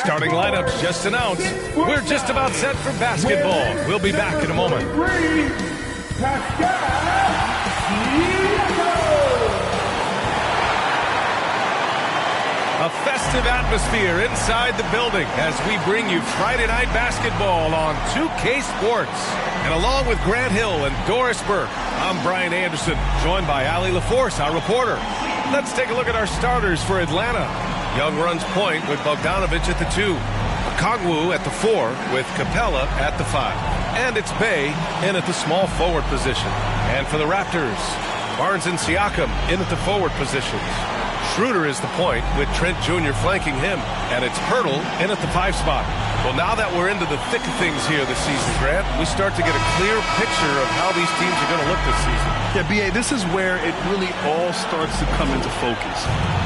Starting lineups just announced. We're just about set for basketball. We'll be back in a moment. A festive atmosphere inside the building as we bring you Friday Night Basketball on 2K Sports. And along with Grant Hill and Doris Burke, I'm Brian Anderson, joined by Ali LaForce, our reporter. Let's take a look at our starters for Atlanta. Young runs point with Bogdanovich at the 2. Kongwu at the 4 with Capella at the 5. And it's Bey in at the small forward position. And for the Raptors, Barnes and Siakam in at the forward positions. Schroeder is the point with Trent Jr. flanking him. And it's Pirtle in at the 5 spot. Well, now that we're into the thick of things here this season, Grant, we start to get a clear picture of how these teams are going to look this season. Yeah, B.A., this is where it really all starts to come into focus.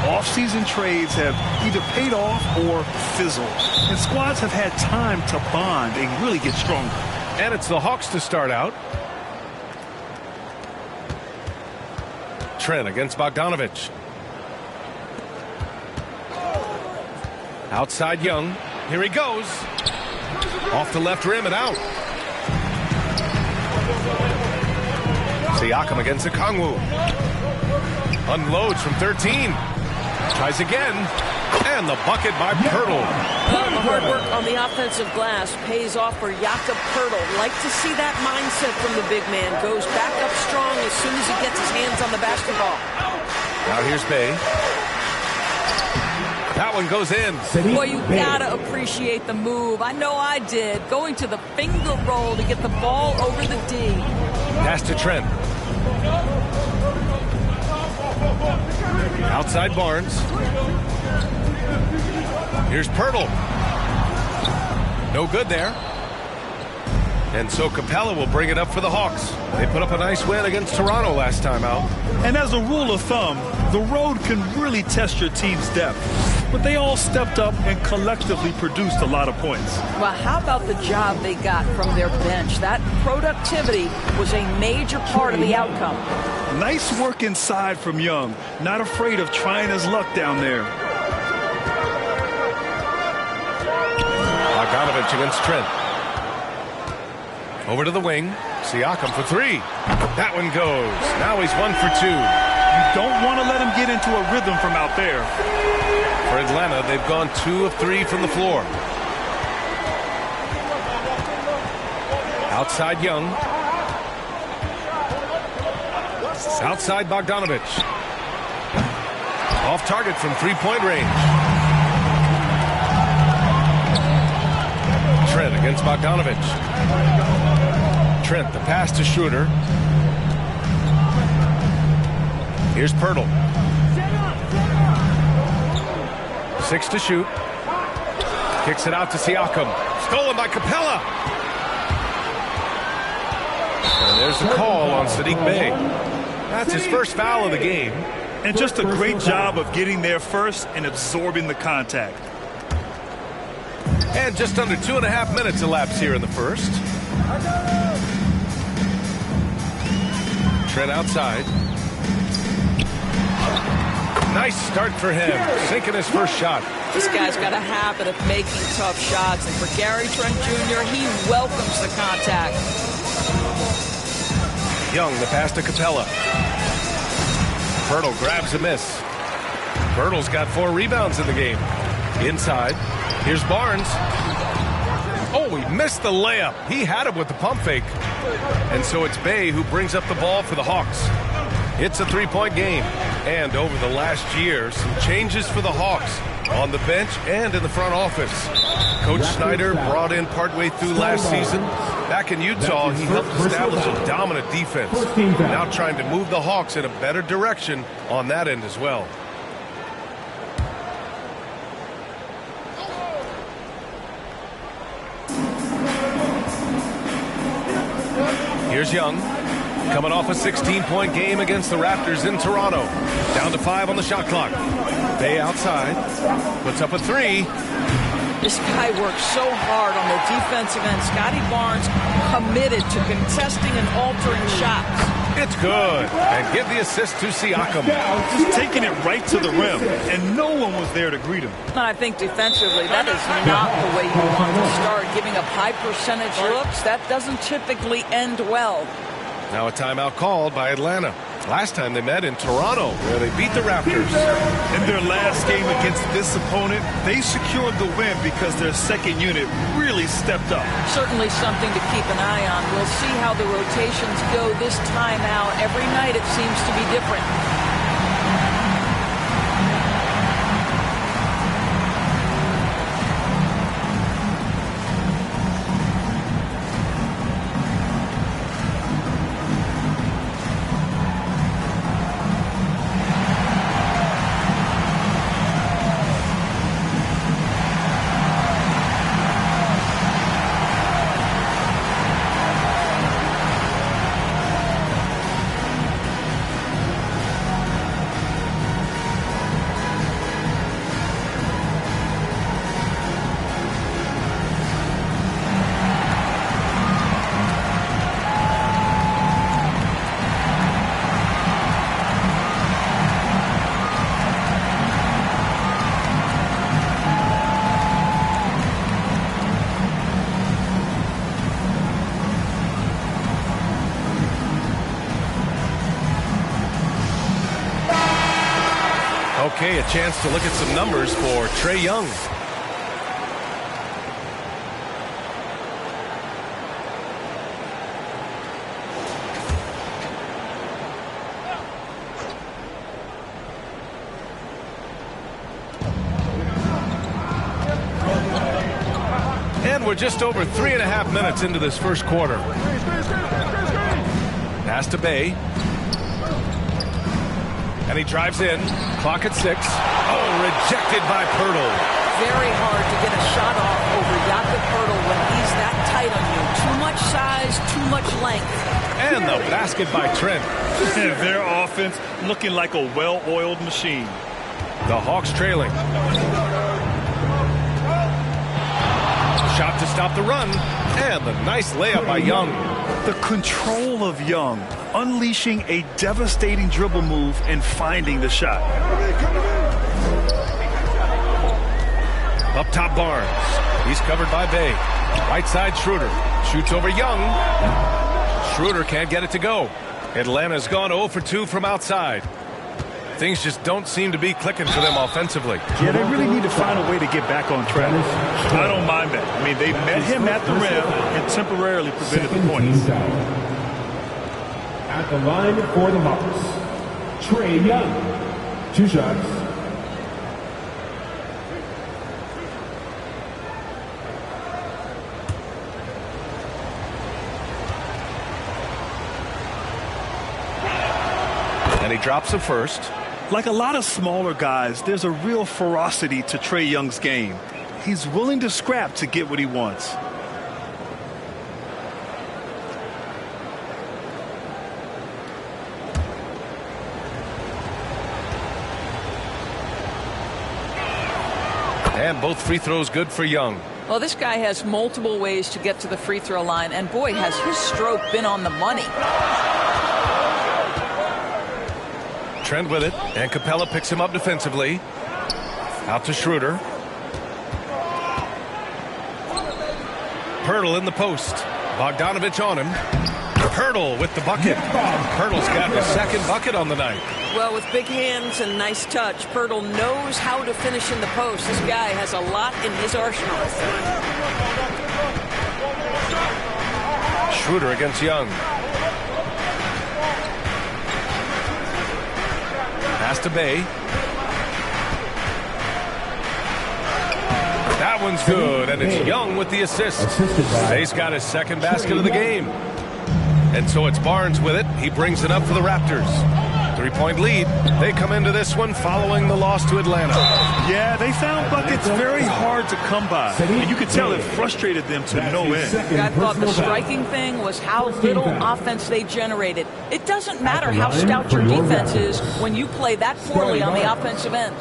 Off-season trades have either paid off or fizzled. And squads have had time to bond and really get stronger. And it's the Hawks to start out. Trent against Bogdanovich. Outside Young. Here he goes. Off the left rim and out. Siakam against Kongwu. Unloads from 13. Tries again. And the bucket by Pirtle. The hard work on the offensive glass pays off for Jakob Pirtle. Like to see that mindset from the big man. Goes back up strong as soon as he gets his hands on the basketball. Now here's Bey. That one goes in. Boy, you gotta appreciate the move. I know I did. Going to the finger roll to get the ball over the D. Pass to Trent. Outside Barnes. Here's Pirtle. No good there. And so Capella will bring it up for the Hawks. They put up a nice win against Toronto last time out. And as a rule of thumb, the road can really test your team's depth. But they all stepped up and collectively produced a lot of points. Well, how about the job they got from their bench? That productivity was a major part of the outcome. Nice work inside from Young. Not afraid of trying his luck down there. Bogdanovich against Trent. Over to the wing. Siakam for 3. That one goes. Now he's 1 for 2. You don't want to let him get into a rhythm from out there. For Atlanta, they've gone 2 of 3 from the floor. Outside Young. Outside Bogdanovich. Off target from 3-point range. Trent against Bogdanovich. Trent, the pass to Schroeder. Here's Pirtle. 6 to shoot. Kicks it out to Siakam. Stolen by Capella. And there's the call on Saddiq Bey. That's his first foul of the game. And just a great job of getting there first and absorbing the contact. And just under 2.5 minutes elapsed here in the first. Trent outside. Nice start for him, sinking his first shot. This guy's got a habit of making tough shots, and for Gary Trent Jr., he welcomes the contact. Young, the pass to Capella. Pirtle grabs a miss. Pirtle's got 4 rebounds in the game. Inside, here's Barnes. Oh, he missed the layup. He had him with the pump fake. And so it's Bey who brings up the ball for the Hawks. It's a 3-point game. And over the last year, some changes for the Hawks on the bench and in the front office. Coach Snyder brought in partway through last season. Back in Utah, he helped establish a dominant defense. Now trying to move the Hawks in a better direction on that end as well. Here's Young, coming off a 16-point game against the Raptors in Toronto. Down to 5 on the shot clock. Bey outside, puts up a 3. This guy works so hard on the defensive end. Scotty Barnes committed to contesting and altering shots. It's good. And give the assist to Siakam. Just taking it right to the rim, and no one was there to greet him. I think defensively, that is not the way you want to start. Giving up high percentage looks, that doesn't typically end well. Now a timeout called by Atlanta. Last time they met in Toronto, where they beat the Raptors. In their last game against this opponent, they secured the win because their second unit really stepped up. Certainly something to keep an eye on. We'll see how the rotations go this time out. Every night it seems to be different. Okay, a chance to look at some numbers for Trae Young. And we're just over 3.5 minutes into this first quarter. Pass to Bay. And he drives in. Clock at 6. Oh, rejected by Pirtle. Very hard to get a shot off over Jakob Pirtle when he's that tight on you. Too much size, too much length. And the basket by Trent. Their offense looking like a well-oiled machine. The Hawks trailing. Shot to stop the run. And the nice layup by Young. The control of Young, unleashing a devastating dribble move and finding the shot. Up top Barnes. He's covered by Bay. Right side Schroeder. Shoots over Young. Schroeder can't get it to go. Atlanta's gone 0 for 2 from outside. Things just don't seem to be clicking for them offensively. Yeah, they really need to find a way to get back on track. I don't mind that. I mean, they met him at the rim and temporarily prevented the points. At the line for the Hawks, Trae Young. 2 shots. And he drops the first. Like a lot of smaller guys, there's a real ferocity to Trae Young's game. He's willing to scrap to get what he wants. And both free throws good for Young. Well, this guy has multiple ways to get to the free throw line, and boy, has his stroke been on the money. Trent with it, and Capella picks him up defensively. Out to Schroeder. Pirtle in the post. Bogdanovich on him. Pirtle with the bucket. Pirtle's got the second bucket on the night. Well, with big hands and nice touch, Pirtle knows how to finish in the post. This guy has a lot in his arsenal. Schroeder against Young. Pass to Bay. That one's good, and it's Young with the assist. Bay's got his second basket of the game. And so it's Barnes with it. He brings it up for the Raptors. 3-point lead. They come into this one following the loss to Atlanta. Yeah, they found buckets very hard to come by. And you could tell it frustrated them to no end. I thought the striking thing was how little offense they generated. It doesn't matter how stout your defense is when you play that poorly on the offensive end.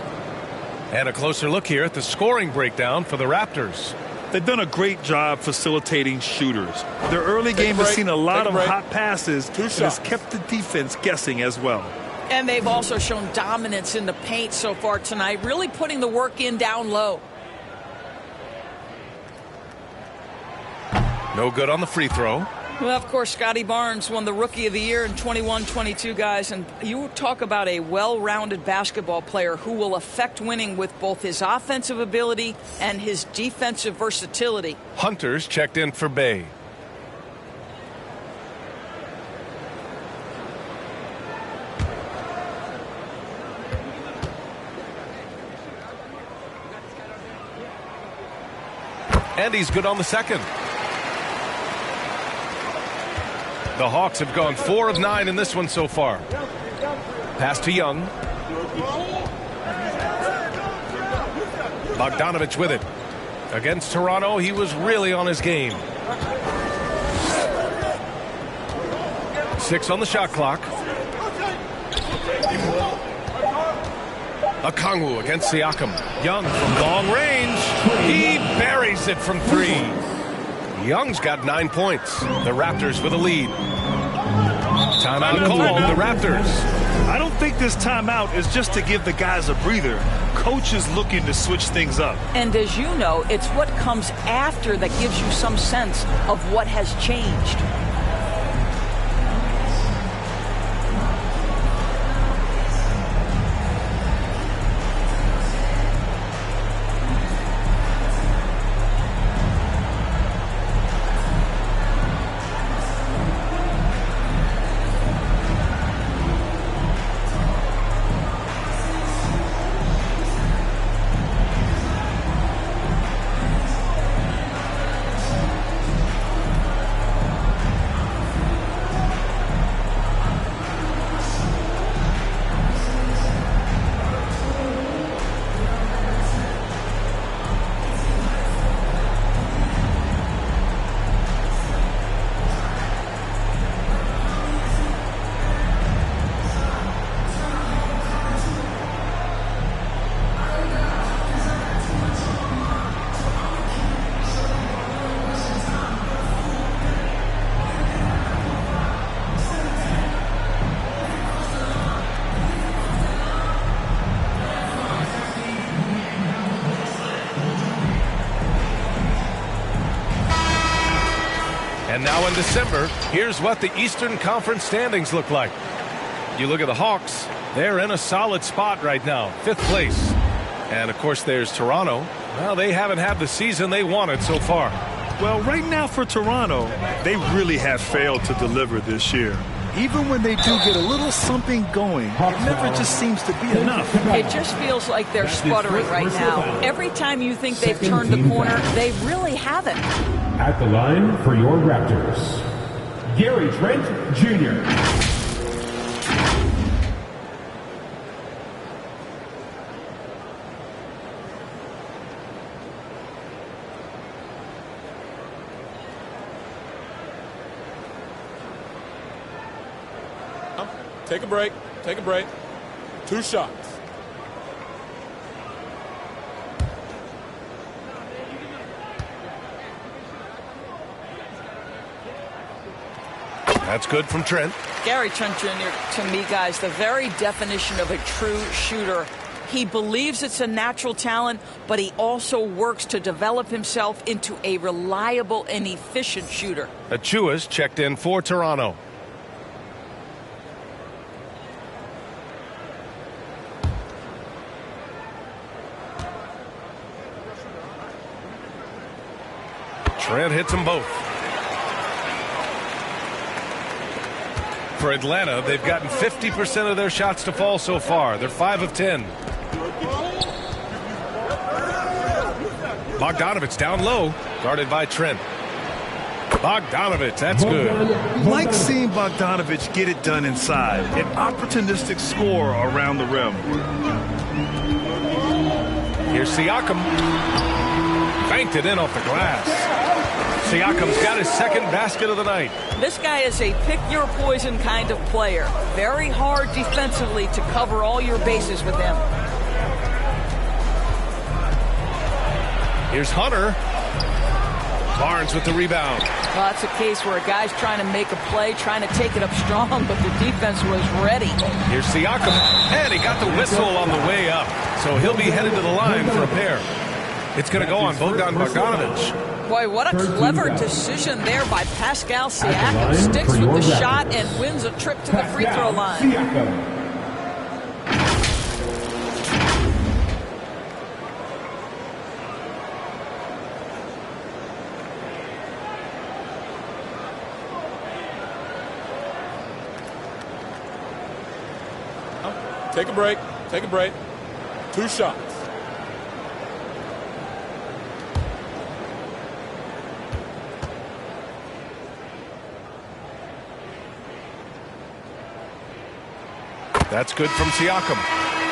And a closer look here at the scoring breakdown for the Raptors. They've done a great job facilitating shooters. Their early game has seen a lot of hot passes and has kept the defense guessing as well. And they've also shown dominance in the paint so far tonight, really putting the work in down low. No good on the free throw. Well, of course, Scotty Barnes won the Rookie of the Year in 21-22, guys. And you talk about a well-rounded basketball player who will affect winning with both his offensive ability and his defensive versatility. Hunter's checked in for Bay. And he's good on the second. The Hawks have gone 4 of 9 in this one so far. Pass to Young. Bogdanovich with it. Against Toronto, he was really on his game. 6 on the shot clock. Okongwu against Siakam. Young from long range. He buries it from 3. Young's got 9 points. The Raptors with a lead. Timeout called the Raptors. I don't think this timeout is just to give the guys a breather. Coach is looking to switch things up. And as you know, it's what comes after that gives you some sense of what has changed. And now in December, here's what the Eastern Conference standings look like. You look at the Hawks, they're in a solid spot right now, 5th place. And, of course, there's Toronto. Well, they haven't had the season they wanted so far. Well, right now for Toronto, they really have failed to deliver this year. Even when they do get a little something going, it never just seems to be enough. It just feels like they're sputtering right now. Every time you think they've turned the corner, they really haven't. At the line for your Raptors, Gary Trent Jr. Take a break. Take a break. 2 shots. That's good from Trent. Gary Trent Jr., to me, guys, the very definition of a true shooter. He believes it's a natural talent, but he also works to develop himself into a reliable and efficient shooter. Achua's checked in for Toronto. Trent hits them both. For Atlanta, they've gotten 50% of their shots to fall so far. They're 5 of 10. Bogdanovich down low, guarded by Trent. Bogdanovich, that's good. Like seeing Bogdanovich get it done inside, an opportunistic score around the rim. Here's Siakam. Banked it in off the glass. Siakam's got his 2nd basket of the night. This guy is a pick-your-poison kind of player. Very hard defensively to cover all your bases with him. Here's Hunter. Barnes with the rebound. Well, that's a case where a guy's trying to make a play, trying to take it up strong, but the defense was ready. Here's Siakam, and he got the whistle on the way up. So he'll be headed to the line for a pair. It's going to go on Bogdan Bogdanovic. Boy, what a clever decision there by Pascal Siakam. Sticks with the shot and wins a trip to the free throw line. Take a break. Take a break. 2 shots. That's good from Siakam.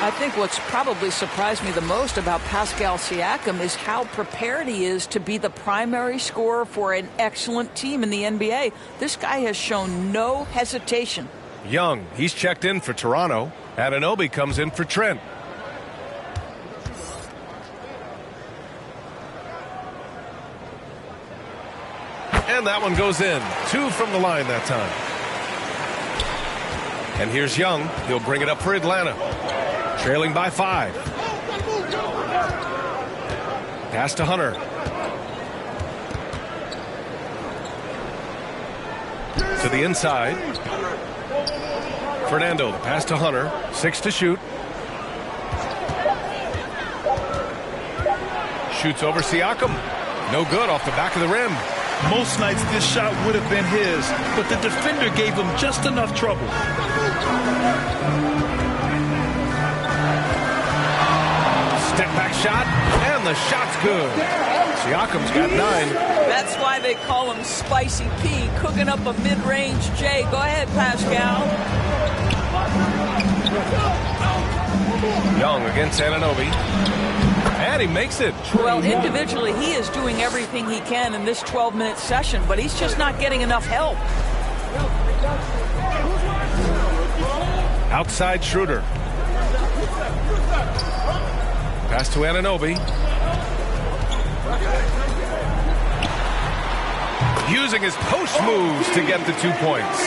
I think what's probably surprised me the most about Pascal Siakam is how prepared he is to be the primary scorer for an excellent team in the NBA. This guy has shown no hesitation. Young, he's checked in for Toronto. Anunoby comes in for Trent. And that one goes in. 2 from the line that time. And here's Young. He'll bring it up for Atlanta. Trailing by 5. Pass to Hunter. To the inside. Fernando, the pass to Hunter. 6 to shoot. Shoots over Siakam. No good off the back of the rim. Most nights this shot would have been his, but the defender gave him just enough trouble. Step back shot, and the shot's good. Siakam's got 9. That's why they call him Spicy P, cooking up a mid-range J. Go ahead, Pascal. Young against Anunoby. And he makes it. Well, individually, he is doing everything he can in this 12-minute session, but he's just not getting enough help. Outside Schroeder. Pass to Anunoby. Using his post moves to get the 2 points.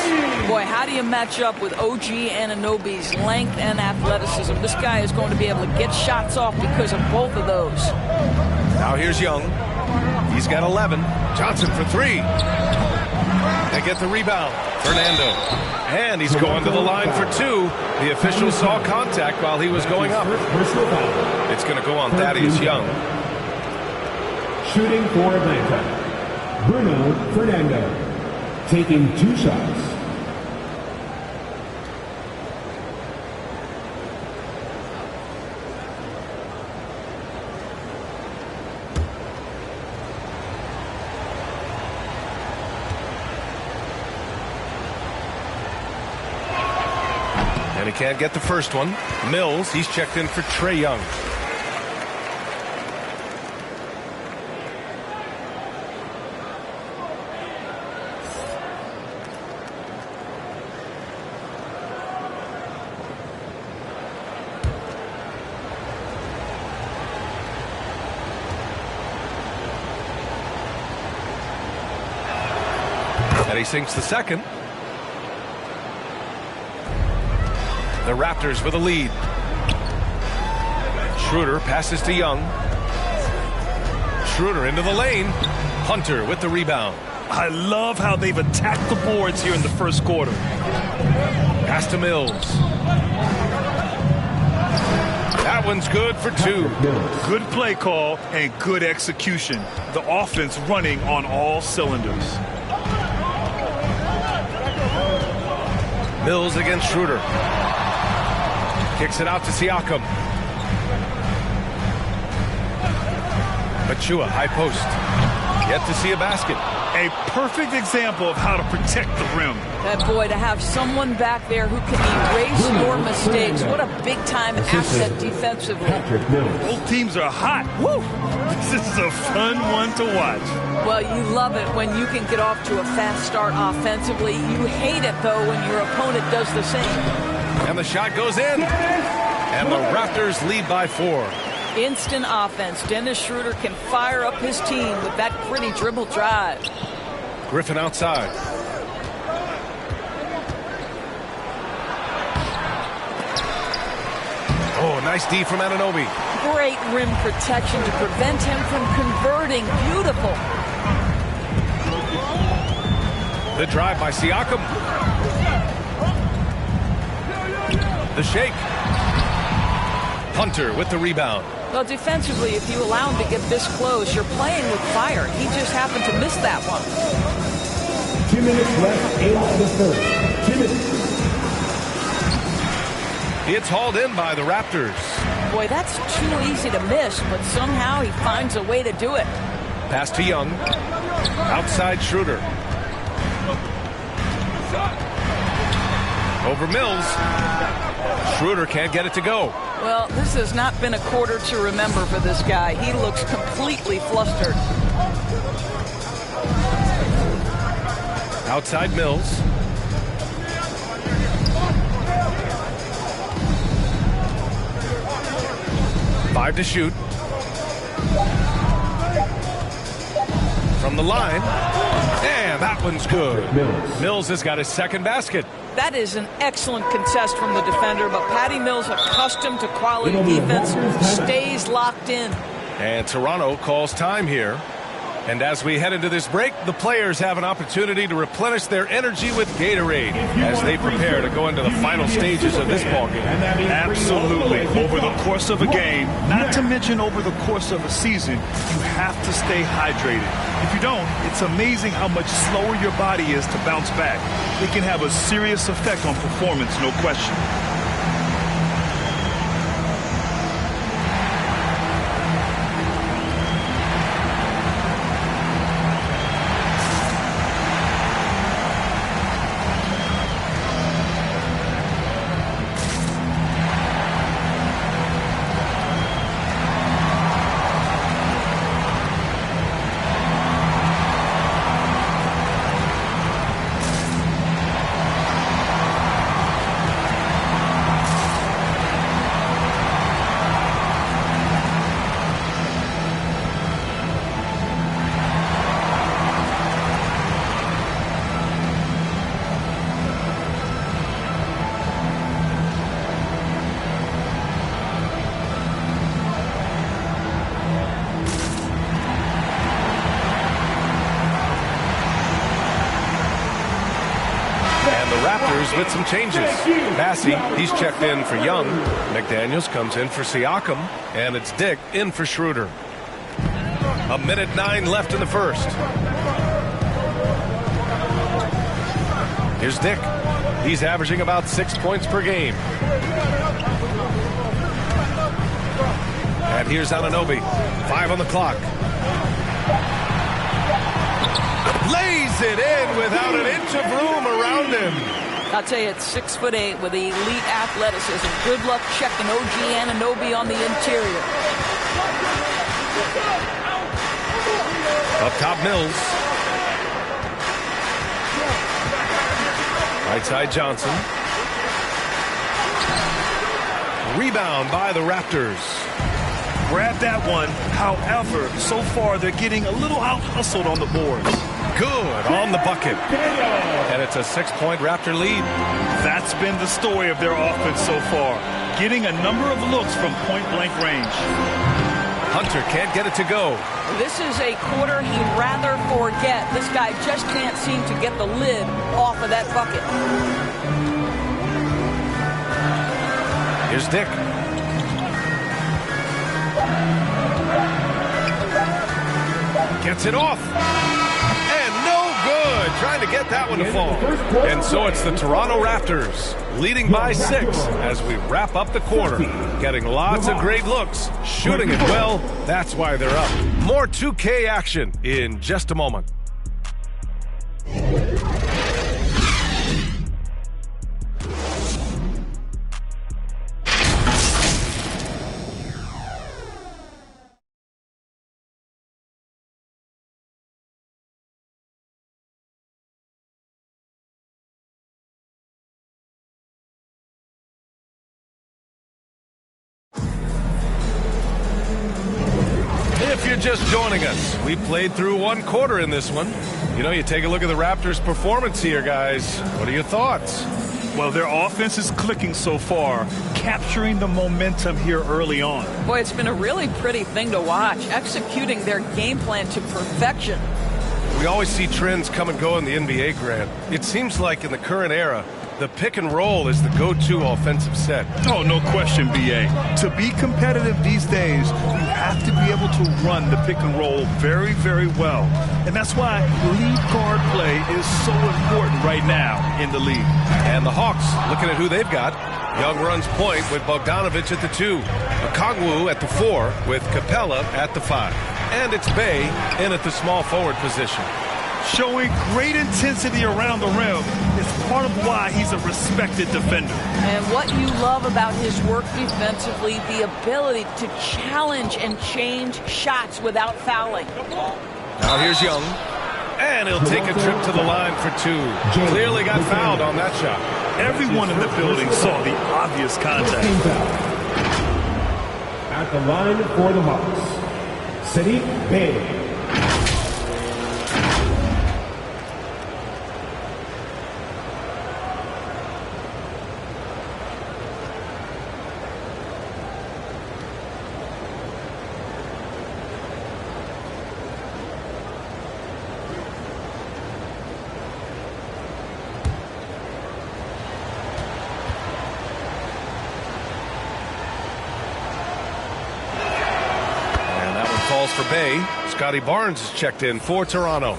Boy, how do you match up with OG Anunoby's length and athleticism? This guy is going to be able to get shots off because of both of those. Now here's Young. He's got 11. Johnson for 3. They get the rebound. Fernando. And he's going to the line for 2. The official saw contact while he was going up. It's going to go on Thaddeus Young. Shooting for Atlanta, Bruno Fernando, taking 2 shots. And he can't get the first one. Mills, he's checked in for Trae Young. And he sinks the second. The Raptors with a lead. Schroeder passes to Young. Schroeder into the lane. Hunter with the rebound. I love how they've attacked the boards here in the first quarter. Pass to Mills. That one's good for 2. Good play call and good execution. The offense running on all cylinders. Mills against Schroeder. Kicks it out to Siakam. Achua, high post. Yet to see a basket. A perfect example of how to protect the rim. That boy, to have someone back there who can erase your mistakes. What a big-time asset defensively. Both teams are hot. Woo! This is a fun one to watch. Well, you love it when you can get off to a fast start offensively. You hate it, though, when your opponent does the same. And the shot goes in. And the Raptors lead by 4. Instant offense. Dennis Schroeder can fire up his team with that gritty dribble drive. Griffin outside. Oh, nice D from Anunoby. Great rim protection to prevent him from converting. Beautiful. The drive by Siakam. The shake. Hunter with the rebound. Well, defensively, if you allow him to get this close, you're playing with fire. He just happened to miss that one. 2 minutes left in the third. 2 minutes. It's hauled in by the Raptors. Boy, that's too easy to miss, but somehow he finds a way to do it. Pass to Young. Outside Schroeder. Over Mills. Schroeder can't get it to go. Well, this has not been a quarter to remember for this guy. He looks completely flustered. Outside Mills. Five to shoot. From the line. And that one's good. Mills has got his second basket. That is an excellent contest from the defender, but Patty Mills, accustomed to quality defense, stays locked in. And Toronto calls time here. And as we head into this break, the players have an opportunity to replenish their energy with Gatorade as they prepare to go into the final stages of this ballgame. Absolutely. Over the course of a game, not to mention over the course of a season, you have to stay hydrated. If you don't, it's amazing how much slower your body is to bounce back. It can have a serious effect on performance, no question. Raptors with some changes. Massey, he's checked in for Young. McDaniels comes in for Siakam. And it's Dick in for Schroeder. 1:09 left in the first. Here's Dick. He's averaging about 6 points per game. And here's Anunoby. 5 on the clock. Lays it in without an inch of room around him. I'll tell you, it's 6'8" with elite athleticism. Good luck checking OG Anunoby on the interior. Up top, Mills. Right side, Johnson. Rebound by the Raptors. Grab that one. However, so far they're getting a little out-hustled on the boards. Good on the bucket. And it's a 6-point Raptor lead. That's been the story of their offense so far. Getting a number of looks from point-blank range. Hunter can't get it to go. This is a quarter he'd rather forget. This guy just can't seem to get the lid off of that bucket. Here's Dick. Gets it off. And no good. Trying to get that one to fall. And so it's the Toronto Raptors leading by 6 as we wrap up the quarter. Getting lots of great looks. Shooting it well. That's why they're up. More 2K action in just a moment. just joining us, we played through one quarter in this one. You know, you take a look at the Raptors' performance here, guys. What are your thoughts? Well, their offense is clicking so far, capturing the momentum here early on. Boy, it's been a really pretty thing to watch, executing their game plan to perfection. We always see trends come and go in the NBA, Grant. It seems like in the current era, the pick and roll is the go-to offensive set. Oh, no question, B.A. To be competitive these days, you have to be able to run the pick and roll very, very well. And that's why lead guard play is so important right now in the league. And the Hawks, looking at who they've got. Young runs point with Bogdanovich at the 2. Okongwu at the 4 with Capella at the 5. And it's Bey in at the small forward position. Showing great intensity around the rim is part of why he's a respected defender. And what you love about his work defensively, the ability to challenge and change shots without fouling. Now here's Young. And he'll take a trip to the line for 2. Clearly got fouled on that shot. Everyone in the building saw the obvious contact. At the line for the Hawks, City Bay. Calls for Bey. Scotty Barnes is checked in for Toronto.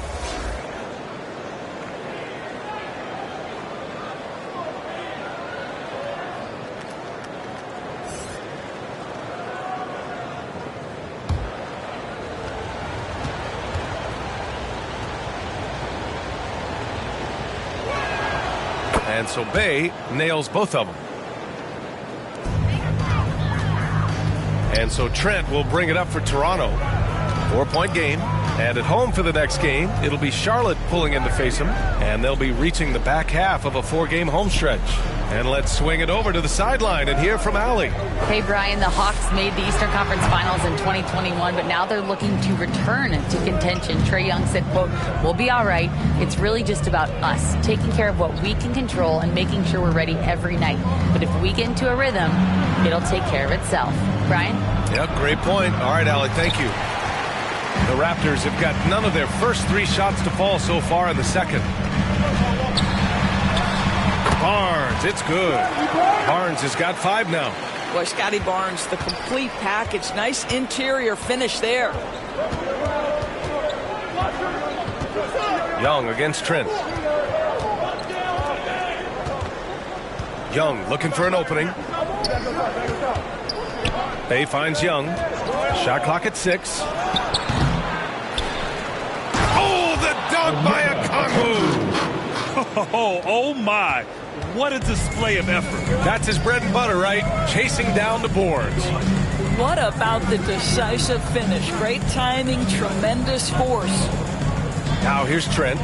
And so Bey nails both of them. And so Trent will bring it up for Toronto. 4-point game. And at home for the next game, it'll be Charlotte pulling in to face them. And they'll be reaching the back half of a 4-game home stretch. And let's swing it over to the sideline and hear from Allie. Hey, Brian, the Hawks made the Eastern Conference Finals in 2021, but now they're looking to return to contention. Trae Young said, quote, "We'll be all right. It's really just about us, taking care of what we can control and making sure we're ready every night. But if we get into a rhythm, it'll take care of itself." Brian? Yep, great point. All right, Allie, thank you. The Raptors have got none of their first 3 shots to fall so far in the second. Barnes, it's good. Barnes has got 5 now. Boy, Scotty Barnes, the complete package. Nice interior finish there. Young against Trent. Young looking for an opening. Bey finds Young. Shot clock at 6. Oh, the dunk by Okongwu. Oh my. What a display of effort. That's his bread and butter, right? Chasing down the boards. What about the decisive finish? Great timing, tremendous force. Now here's Trent.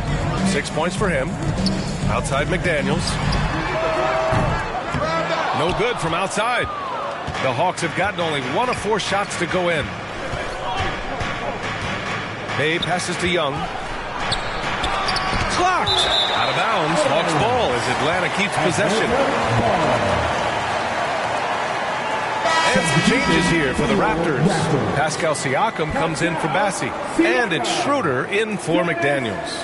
6 points for him. Outside McDaniels. No good from outside. The Hawks have gotten only 1 of 4 shots to go in. Bey passes to Young. Clocked. Out of bounds. Hawks ball as Atlanta keeps possession. And some changes here for the Raptors. Pascal Siakam comes in for Bassi. And it's Schroeder in for McDaniels.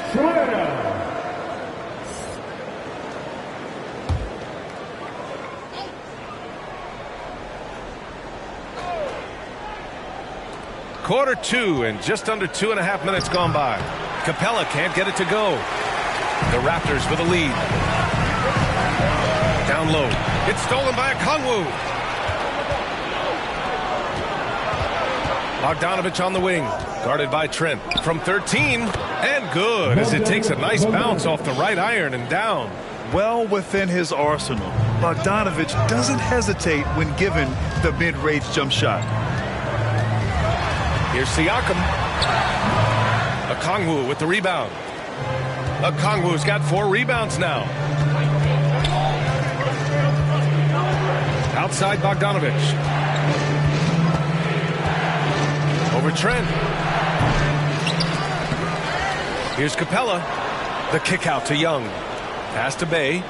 Quarter 2 and just under 2.5 minutes gone by. Capella can't get it to go. The Raptors with a lead. Down low. It's stolen by Okongwu. Bogdanovich on the wing. Guarded by Trent. From 13. And good as it takes a nice bounce off the right iron and down. Well within his arsenal. Bogdanovich doesn't hesitate when given the mid-range jump shot. Here's Siakam. Okongwu with the rebound. Okongwu's got 4 rebounds now. Outside Bogdanovich. over Trent. Here's Capella. The kick out to Young. Pass to Bay.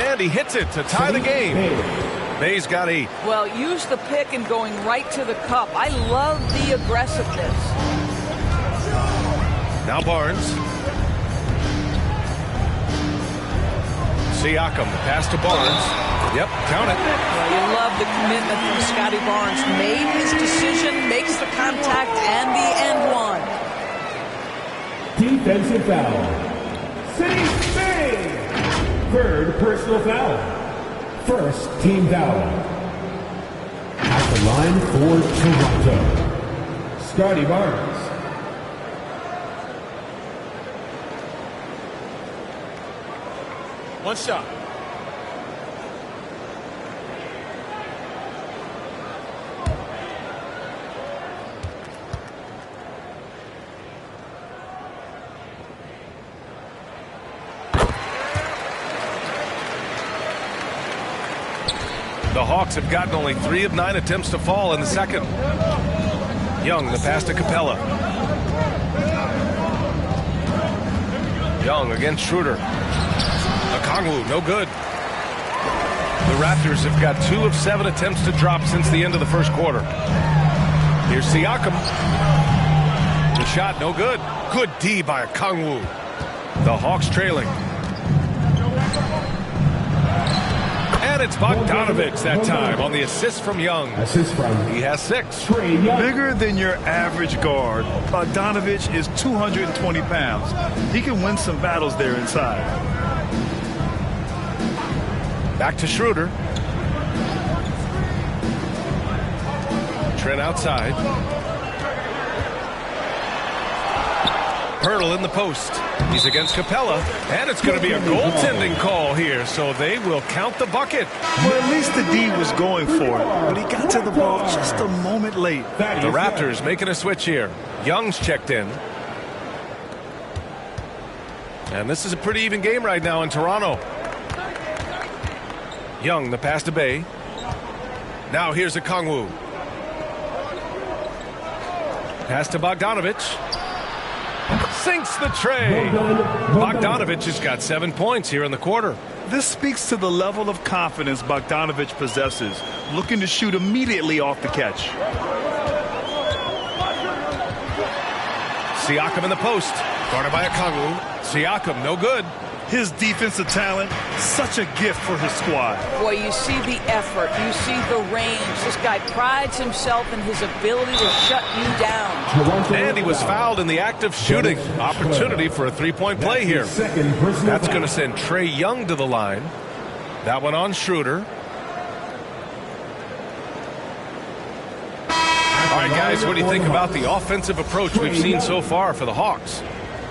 And he hits it to tie the game. Bay's got 8. Well, use the pick and going right to the cup. I love the aggressiveness. Now Barnes. Siakam, the pass to Barnes. Yep, count it. Well, you love the commitment from Scotty Barnes. Made his decision, makes the contact, and the end one. Defensive foul. Save Bay. Third personal foul. First team foul. At the line for Toronto, Scotty Barnes. One shot. The Hawks have gotten only 3 of 9 attempts to fall in the second. Young, the pass to Capella. Young against Schroeder. Okongwu, no good. The Raptors have got 2 of 7 attempts to drop since the end of the first quarter. Here's Siakam. The shot, no good. Good D by Okongwu. The Hawks trailing. And it's Bogdanovich that time on the assist from Young. Assist from He has 6. Bigger than your average guard, Bogdanovich is 220 pounds. He can win some battles there inside. Back to Schroeder. Trent outside. Hurdle in the post. He's against Capella, and it's going to be a goaltending call here, so they will count the bucket. Well, at least the D was going for it, but he got to the ball just a moment late. The Raptors making a switch here. Young's checked in. And this is a pretty even game right now in Toronto. Young, the pass to Bay. Now here's Okongwu. Pass to Bogdanovich. Sinks the tray. Bogdanovich has got 7 points here in the quarter. This speaks to the level of confidence Bogdanovich possesses, looking to shoot immediately off the catch. Siakam in the post. Guarded by Okongwu. Siakam, no good. His defensive talent, such a gift for his squad. Boy, you see the effort. You see the range. This guy prides himself in his ability to shut you down. And he was fouled in the act of shooting. Opportunity for a three-point play here. That's going to send Trae Young to the line. That one on Schroeder. All right, guys, what do you think about the offensive approach we've seen so far for the Hawks?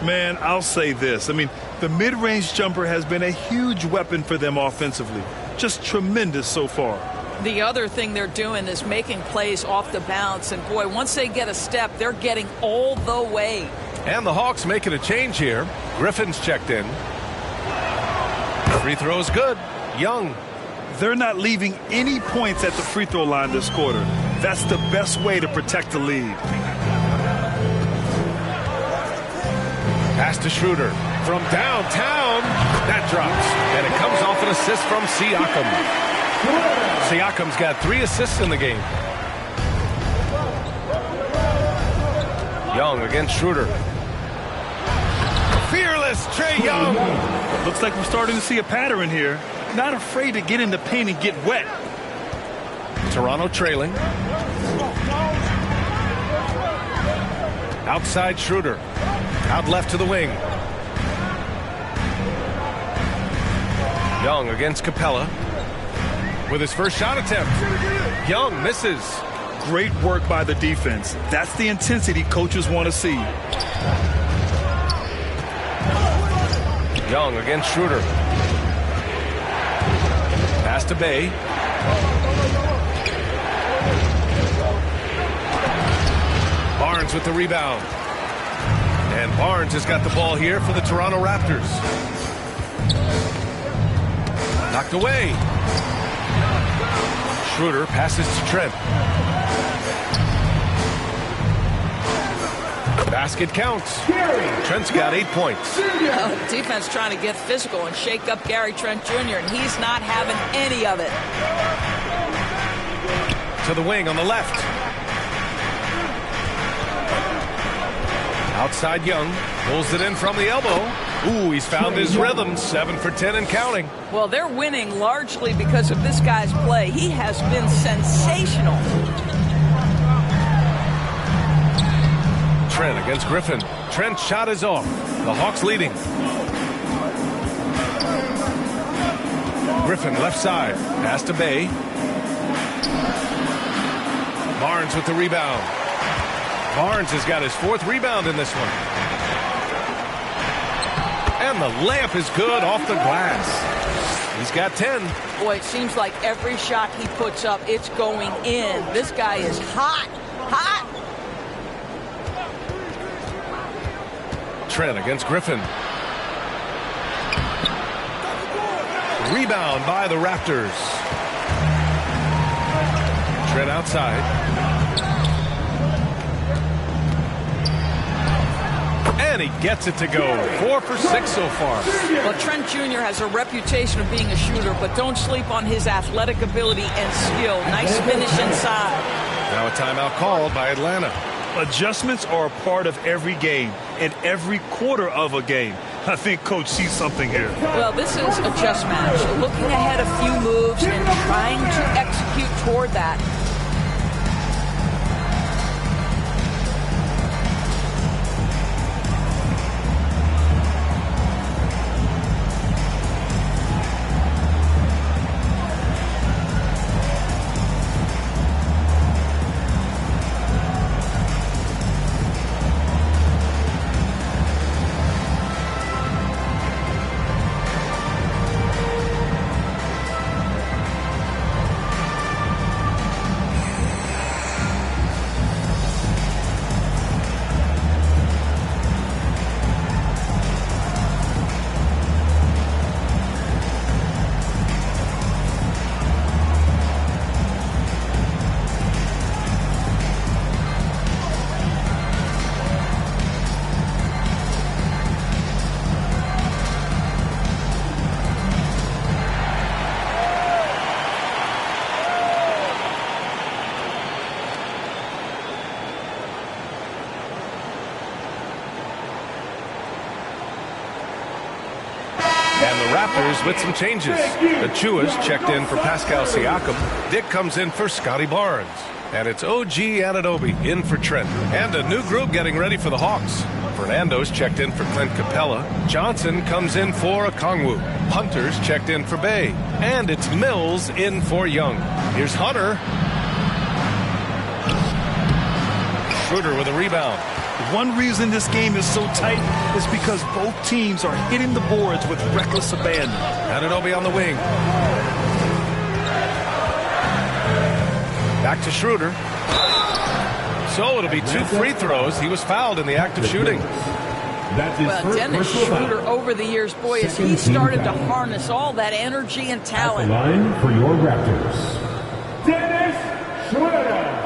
Man, I'll say this. I mean, the mid-range jumper has been a huge weapon for them offensively. Just tremendous so far. The other thing they're doing is making plays off the bounce. And, boy, once they get a step, they're getting all the way. And the Hawks making a change here. Griffin's checked in. Free throw's good. Young. They're not leaving any points at the free throw line this quarter. That's the best way to protect the lead. Pass to Schroeder from downtown. That drops, and it comes off an assist from Siakam. Siakam's got 3 assists in the game. Young against Schroeder. Fearless Trae Young. Looks like we're starting to see a pattern here. Not afraid to get in the paint and get wet. Toronto trailing. Outside Schroeder. Out left to the wing. Young against Capella with his first shot attempt. Young misses. Great work by the defense. That's the intensity coaches want to see. Young against Schroeder. Pass to Bay. Barnes with the rebound. And Barnes has got the ball here for the Toronto Raptors. Knocked away. Schroeder passes to Trent. Basket counts. Trent's got 8 points. Defense trying to get physical and shake up Gary Trent Jr., and he's not having any of it. To the wing on the left. Outside Young. Pulls it in from the elbow. Ooh, he's found his rhythm. 7 for 10 and counting. Well, they're winning largely because of this guy's play. He has been sensational. Trent against Griffin. Trent's shot is off. The Hawks leading. Griffin left side. Pass to Bay. Barnes with the rebound. Barnes has got his 4th rebound in this one. And the layup is good off the glass. He's got 10. Boy, it seems like every shot he puts up, it's going in. This guy is hot. Hot. Trent against Griffin. Rebound by the Raptors. Trent outside. And he gets it to go. 4 for 6 so far. Well, Trent Jr. has a reputation of being a shooter, but don't sleep on his athletic ability and skill. Nice finish inside. Now a timeout called by Atlanta. Adjustments are a part of every game and every quarter of a game. I think Coach sees something here. Well, this is a chess match. Looking ahead a few moves and trying to execute toward that. And the Raptors with some changes. Achua's checked in for Pascal Siakam. Dick comes in for Scotty Barnes. And it's OG Anunoby in for Trent. And a new group getting ready for the Hawks. Fernando's checked in for Clint Capella. Johnson comes in for Okongwu. Hunter's checked in for Bay. And it's Mills in for Young. Here's Hunter. Schroeder with a rebound. One reason this game is so tight is because both teams are hitting the boards with reckless abandon. Anunoby on the wing. Back to Schroeder. So it'll be 2 free throws. He was fouled in the act of shooting. Well, Dennis Schroeder over the years, boy, as he started to harness all that energy and talent. Line for your Raptors, Dennis Schroeder.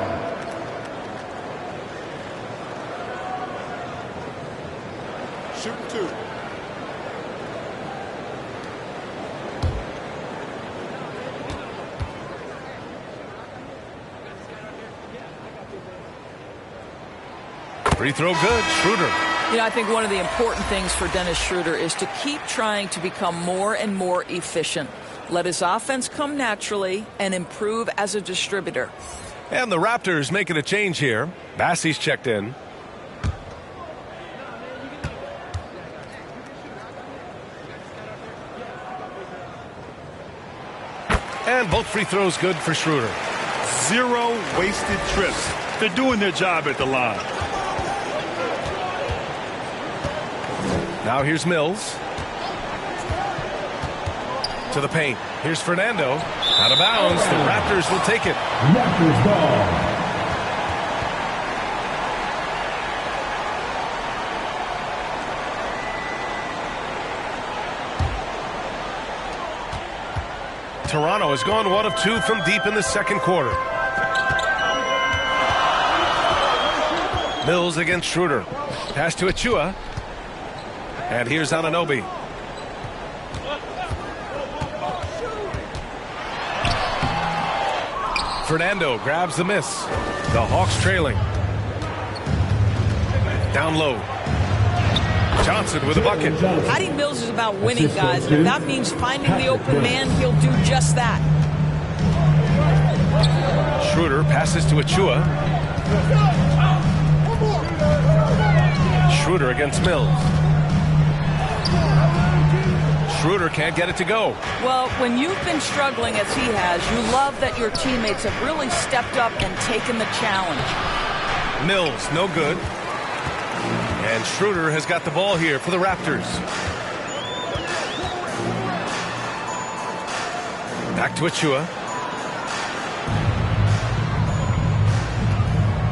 Shooting 2. Free throw good. Schroeder. You know, I think one of the important things for Dennis Schroeder is to keep trying to become more and more efficient. Let his offense come naturally and improve as a distributor. And the Raptors making a change here. Bassey's checked in. And both free throws good for Schroeder. 0 wasted trips. They're doing their job at the line. Now here's Mills. To the paint. Here's Fernando. Out of bounds. The Raptors will take it. Raptors ball. Toronto has gone 1 of 2 from deep in the second quarter. Mills against Schroeder. Pass to Achua. And here's Anunoby. Fernando grabs the miss. The Hawks trailing. Down low. Johnson with a bucket. Patty Mills is about winning, guys. And if that means finding the open man, he'll do just that. Schroeder passes to Achua. Schroeder against Mills. Schroeder can't get it to go. Well, when you've been struggling as he has, you love that your teammates have really stepped up and taken the challenge. Mills, no good. And Schroeder has got the ball here for the Raptors. Back to Achua.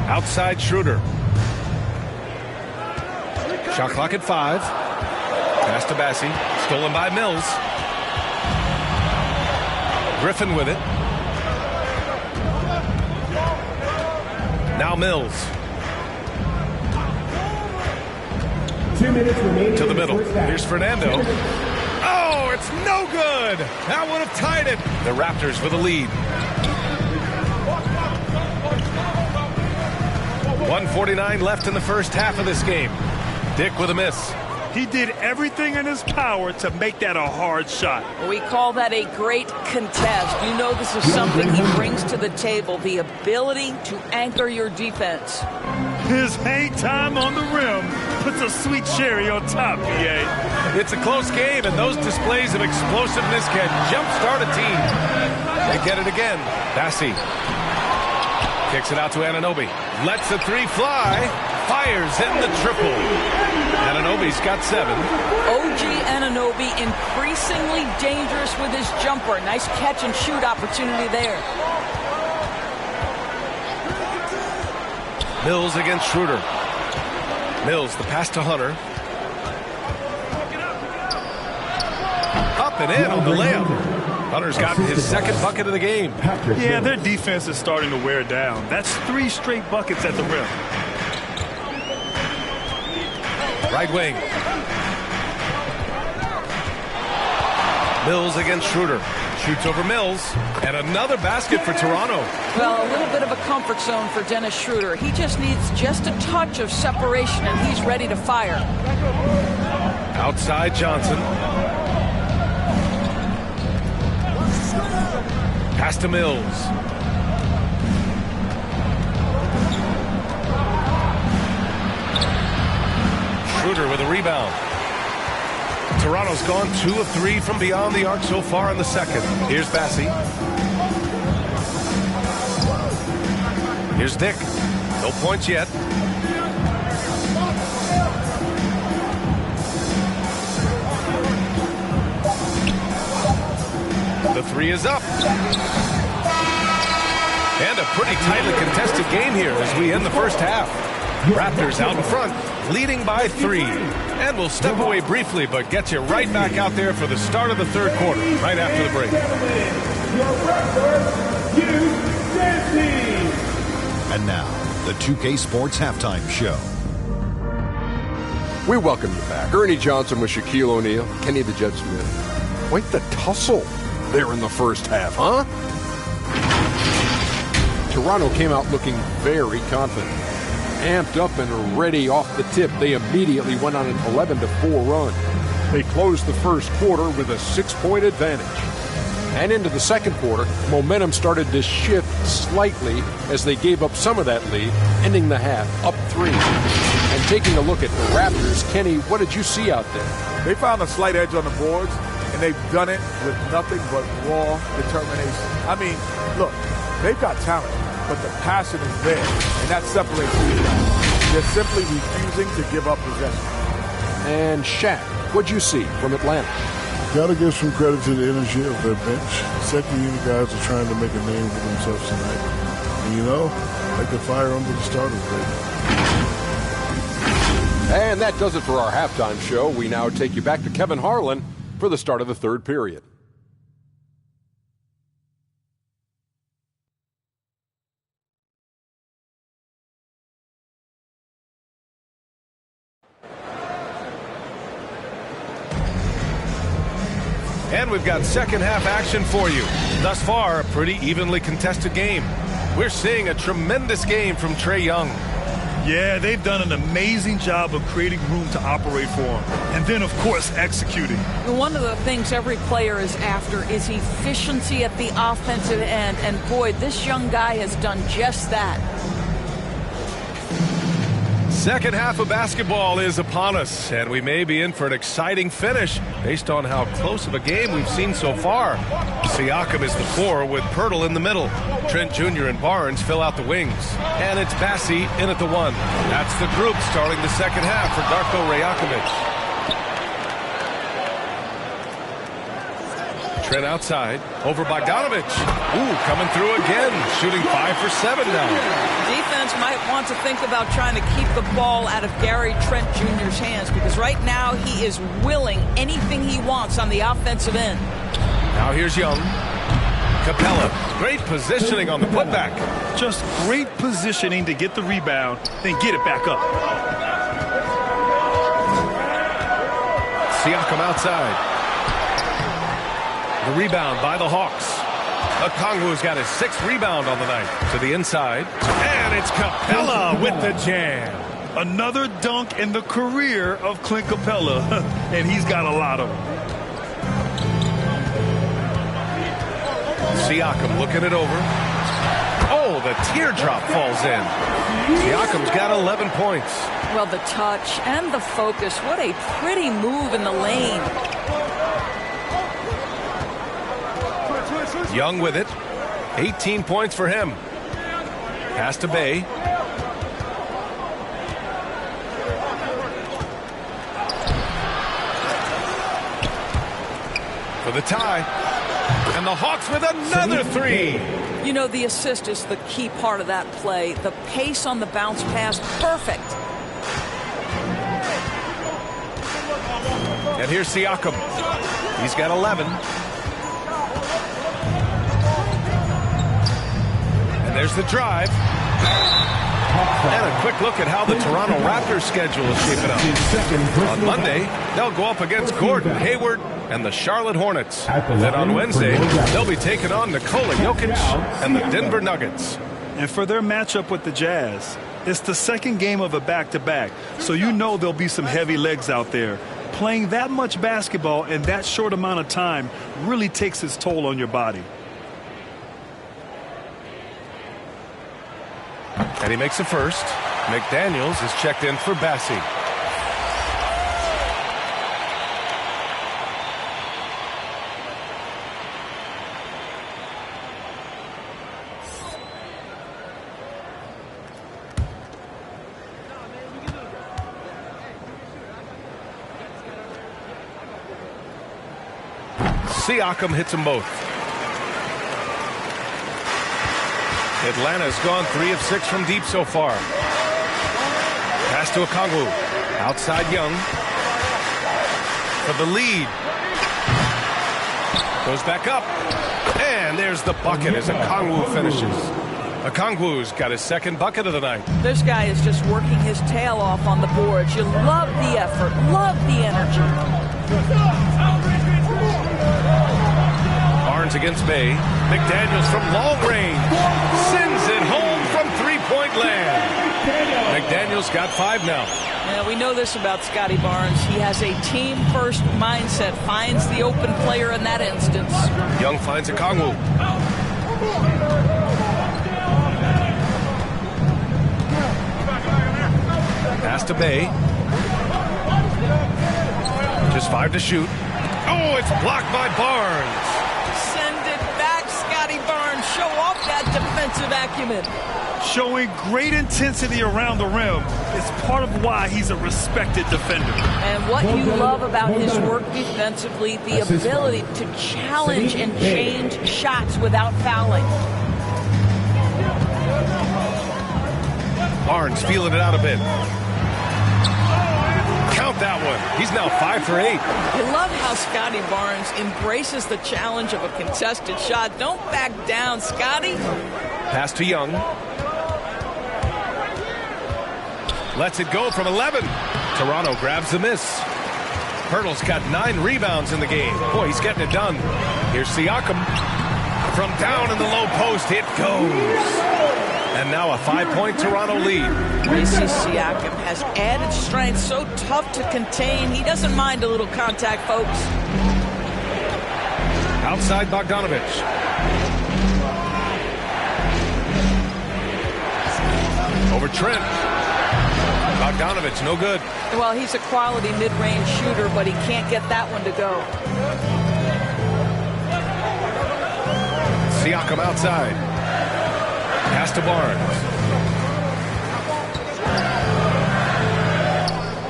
Outside Schroeder. Shot clock at 5. Pass to Bassi. Stolen by Mills. Griffin with it. Now Mills. 2 minutes remaining. To the middle. Here's Fernando. Oh, it's no good. That would have tied it. The Raptors with a lead. 1:49 left in the first half of this game. Dick with a miss. He did everything in his power to make that a hard shot. We call that a great contest. You know this is something he brings to the table, the ability to anchor your defense. His hang time on the rim puts a sweet cherry on top, PA. It's a close game, and those displays of explosiveness can jumpstart a team. They get it again. Bassi kicks it out to Anunoby. Lets the 3 fly. Fires in the triple. Anunoby's got 7. OG Anunoby increasingly dangerous with his jumper. Nice catch and shoot opportunity there. Mills against Schroeder. Mills, the pass to Hunter. Up and in on the layup. Hunter's got his second bucket of the game. Yeah, their defense is starting to wear down. That's 3 straight buckets at the rim. Right wing. Mills against Schroeder. Shoots over Mills. And another basket for Toronto. Well, a little bit of a comfort zone for Dennis Schroeder. He just needs just a touch of separation, and he's ready to fire. Outside Johnson. Pass to Mills. Schroeder with a rebound. Toronto's gone 2 of 3 from beyond the arc so far in the second. Here's Bassi. Here's Dick. No points yet. The 3 is up. And a pretty tightly contested game here as we end the first half. Raptors out in front, leading by 3. And we'll step away briefly, but get you right back out there for the start of the third quarter, right after the break. And now, the 2K Sports Halftime Show. We welcome you back. Ernie Johnson with Shaquille O'Neal, Kenny the Jet Smith. Quite the tussle there in the first half, huh? Toronto came out looking very confident. Amped up and ready off the tip, they immediately went on an 11-4 run. They closed the first quarter with a 6-point advantage. And into the second quarter, momentum started to shift slightly as they gave up some of that lead, ending the half up 3. And taking a look at the Raptors, Kenny, what did you see out there? They found a slight edge on the boards, and they've done it with nothing but raw determination. I mean, look, they've got talent, but the passion is there, and that separates these guys. They're simply refusing to give up possession. And Shaq, what'd you see from Atlanta? Got to give some credit to the energy of their bench. Second-unit guys are trying to make a name for themselves tonight. And, you know, like the fire under the starters, baby. And that does it for our halftime show. We now take you back to Kevin Harlan for the start of the third period. And we've got second half action for you. Thus far, a pretty evenly contested game. We're seeing a tremendous game from Trae Young. Yeah, they've done an amazing job of creating room to operate for him. And then, of course, executing. One of the things every player is after is efficiency at the offensive end. And boy, this young guy has done just that. Second half of basketball is upon us, and we may be in for an exciting finish based on how close of a game we've seen so far. Siakam is the 4 with Pirtle in the middle. Trent Jr. and Barnes fill out the wings. And it's Bassi in at the 1. That's the group starting the second half for Darko Rajakovic. Trent outside, over Bogdanovic. Ooh, coming through again, shooting 5 for 7 now. Defense might want to think about trying to keep the ball out of Gary Trent Jr.'s hands, because right now he is willing anything he wants on the offensive end. Now here's Young. Capella, great positioning on the putback. Just great positioning to get the rebound, then get it back up. Siakam outside. The rebound by the Hawks. Okongwu's got his 6th rebound on the night. To the inside. And it's Capella with the jam. Another dunk in the career of Clint Capella. And he's got a lot of them. Siakam looking it over. Oh, the teardrop falls in. Siakam's got 11 points. Well, the touch and the focus. What a pretty move in the lane. Young with it. 18 points for him. Pass to Bay. For the tie. And the Hawks with another 3. You know, the assist is the key part of that play. The pace on the bounce pass, perfect. And here's Siakam. He's got 11. There's the drive. And a quick look at how the Toronto Raptors schedule is shaping up. On Monday, they'll go up against Gordon Hayward and the Charlotte Hornets. Then on Wednesday, they'll be taking on Nikola Jokic and the Denver Nuggets. And for their matchup with the Jazz, it's the second game of a back-to-back, so you know there'll be some heavy legs out there. Playing that much basketball in that short amount of time really takes its toll on your body. And he makes the first. McDaniels is checked in for Bassi. Siakam hits them both. Atlanta's gone 3 of 6 from deep so far. Pass to Okongwu. Outside Young. For the lead. Goes back up. And there's the bucket as Okongwu finishes. Okongwu's got his 2nd bucket of the night. This guy is just working his tail off on the boards. You love the effort, love the energy. Barnes against Bay. McDaniels from long range. Sends it home from 3-point land. McDaniels got 5 now. Yeah, we know this about Scotty Barnes. He has a team-first mindset. Finds the open player in that instance. Young finds Okongwu. Pass to Bay. Just 5 to shoot. Oh, it's blocked by Barnes. Show off that defensive acumen. Showing great intensity around the rim is part of why he's a respected defender. And what you love about his work defensively, the ability to challenge and change shots without fouling. Barnes feeling it out a bit. Count that one. He's now 5 for 8. You love how Scotty Barnes embraces the challenge of a contested shot. Don't back down, Scotty. Pass to Young. Lets it go from 11. Toronto grabs the miss. Hurdle's got 9 rebounds in the game. Boy, he's getting it done. Here's Siakam. From down in the low post, it goes. And now a 5-point Toronto lead. Gracie Siakam has added strength, so tough to contain. He doesn't mind a little contact, folks. Outside Bogdanovich. Over Trent. Bogdanovich, no good. Well, he's a quality mid-range shooter, but he can't get that one to go. Siakam outside. Pass to Barnes.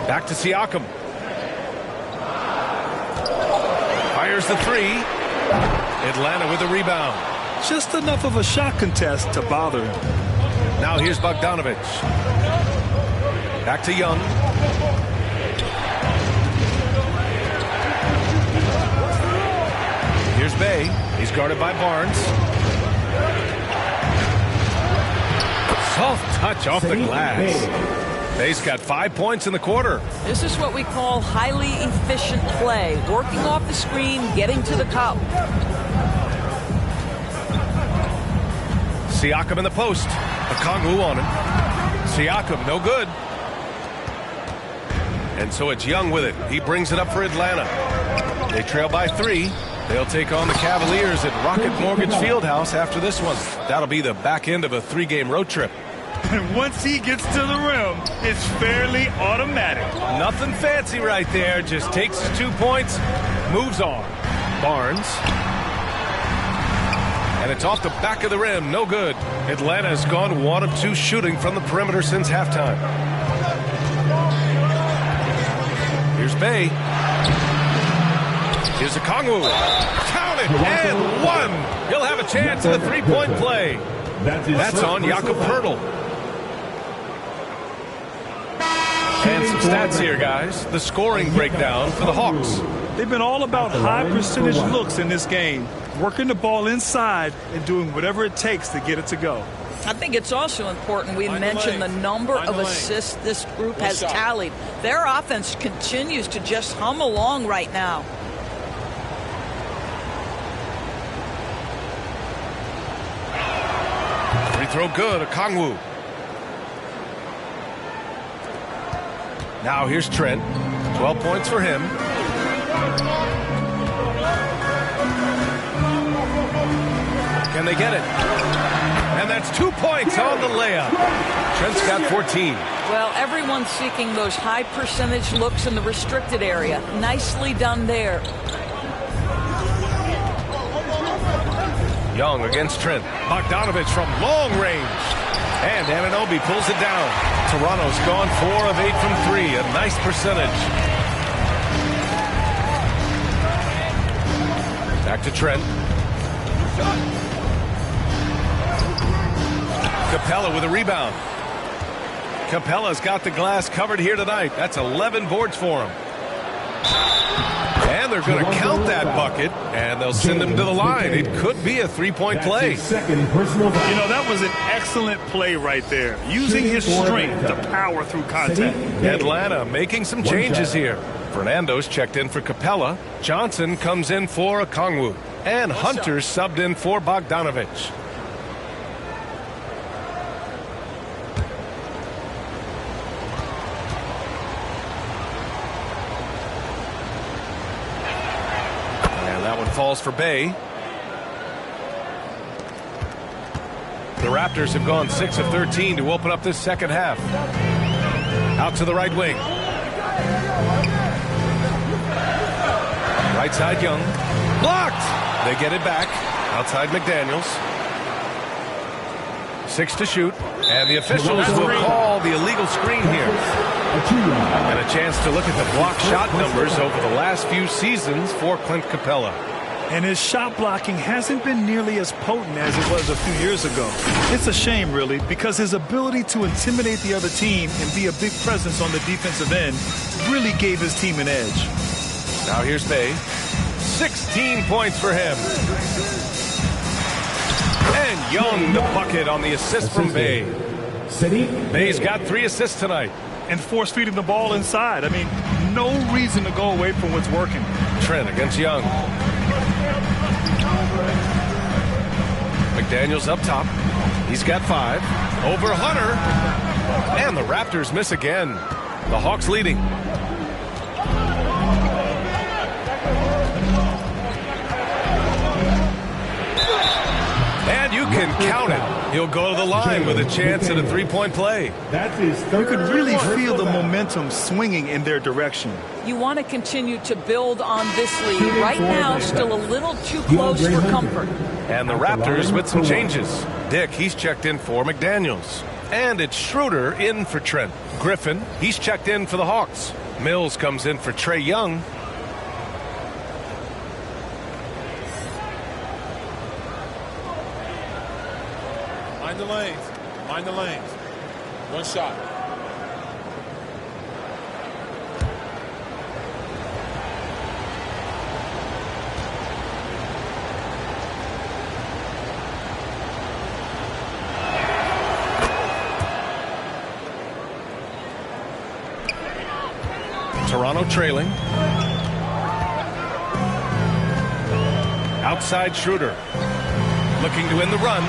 Back to Siakam. Fires the 3. Atlanta with a rebound. Just enough of a shot contest to bother him. Now here's Bogdanovich. Back to Young. Here's Bay. He's guarded by Barnes. Soft touch off the glass. Bay's got 5 points in the quarter. This is what we call highly efficient play. Working off the screen, getting to the cup. Siakam in the post. Okongwu on him. Siakam, no good. And so it's Young with it. He brings it up for Atlanta. They trail by 3. They'll take on the Cavaliers at Rocket Mortgage Fieldhouse after this one. That'll be the back end of a 3-game road trip. And once he gets to the rim, it's fairly automatic. Nothing fancy right there. Just takes his 2 points, moves on. Barnes. And it's off the back of the rim. No good. Atlanta has gone 1 of 2 shooting from the perimeter since halftime. Here's Bay. Here's Okongwu. Count it, and 1. He'll have a chance at a 3-point play. That's on Jakob Poeltl. And some stats here, guys. The scoring breakdown for the Hawks. They've been all about high percentage looks in this game, working the ball inside and doing whatever it takes to get it to go. I think it's also important we mention the number of assists this group has tallied. Their offense continues to just hum along right now. Free throw good, Okongwu. Now here's Trent. 12 points for him. Can they get it? And that's 2 points on the layup. Trent's got 14. Well, everyone's seeking those high percentage looks in the restricted area. Nicely done there. Young against Trent. Bogdanovich from long range. And Anunoby pulls it down. Toronto's gone 4 of 8 from 3. A nice percentage. Back to Trent. Capella with a rebound. Capella's got the glass covered here tonight. That's 11 boards for him. And they're going to count that bucket, and they'll send him to the line. It could be a 3-point play. That was an excellent play right there. Using his strength to power through contact. Atlanta making some changes here. Fernando's checked in for Capella. Johnson comes in for Okongwu. And Hunter subbed in for Bogdanovich. Falls for Bay. The Raptors have gone 6 of 13 to open up this second half. Out to the right wing. Right side Young. Blocked! They get it back. Outside McDaniels. 6 to shoot. And the officials will call the illegal screen here. And a chance to look at the block shot numbers over the last few seasons for Clint Capella. And his shot blocking hasn't been nearly as potent as it was a few years ago. It's a shame, really, because his ability to intimidate the other team and be a big presence on the defensive end really gave his team an edge. Now here's Bay. 16 points for him. And Young the bucket on the assist from Bay. Bay's got 3 assists tonight. and force feeding the ball inside. I mean, no reason to go away from what's working. Trent against Young. McDaniels up top. He's got 5. Over Hunter. And the Raptors miss again. The Hawks leading. And you can count it. He'll go to the line with a chance at a 3-point play. You could really feel the momentum swinging in their direction. You want to continue to build on this lead. Right now, still a little too close for comfort. And the Raptors with some changes. Dick, he's checked in for McDaniels. And it's Schroeder in for Trent. Griffin, he's checked in for the Hawks. Mills comes in for Trae Young. Mind the lanes. Mind the lanes. One shot. Toronto trailing. Outside Schroeder. Looking to win the run.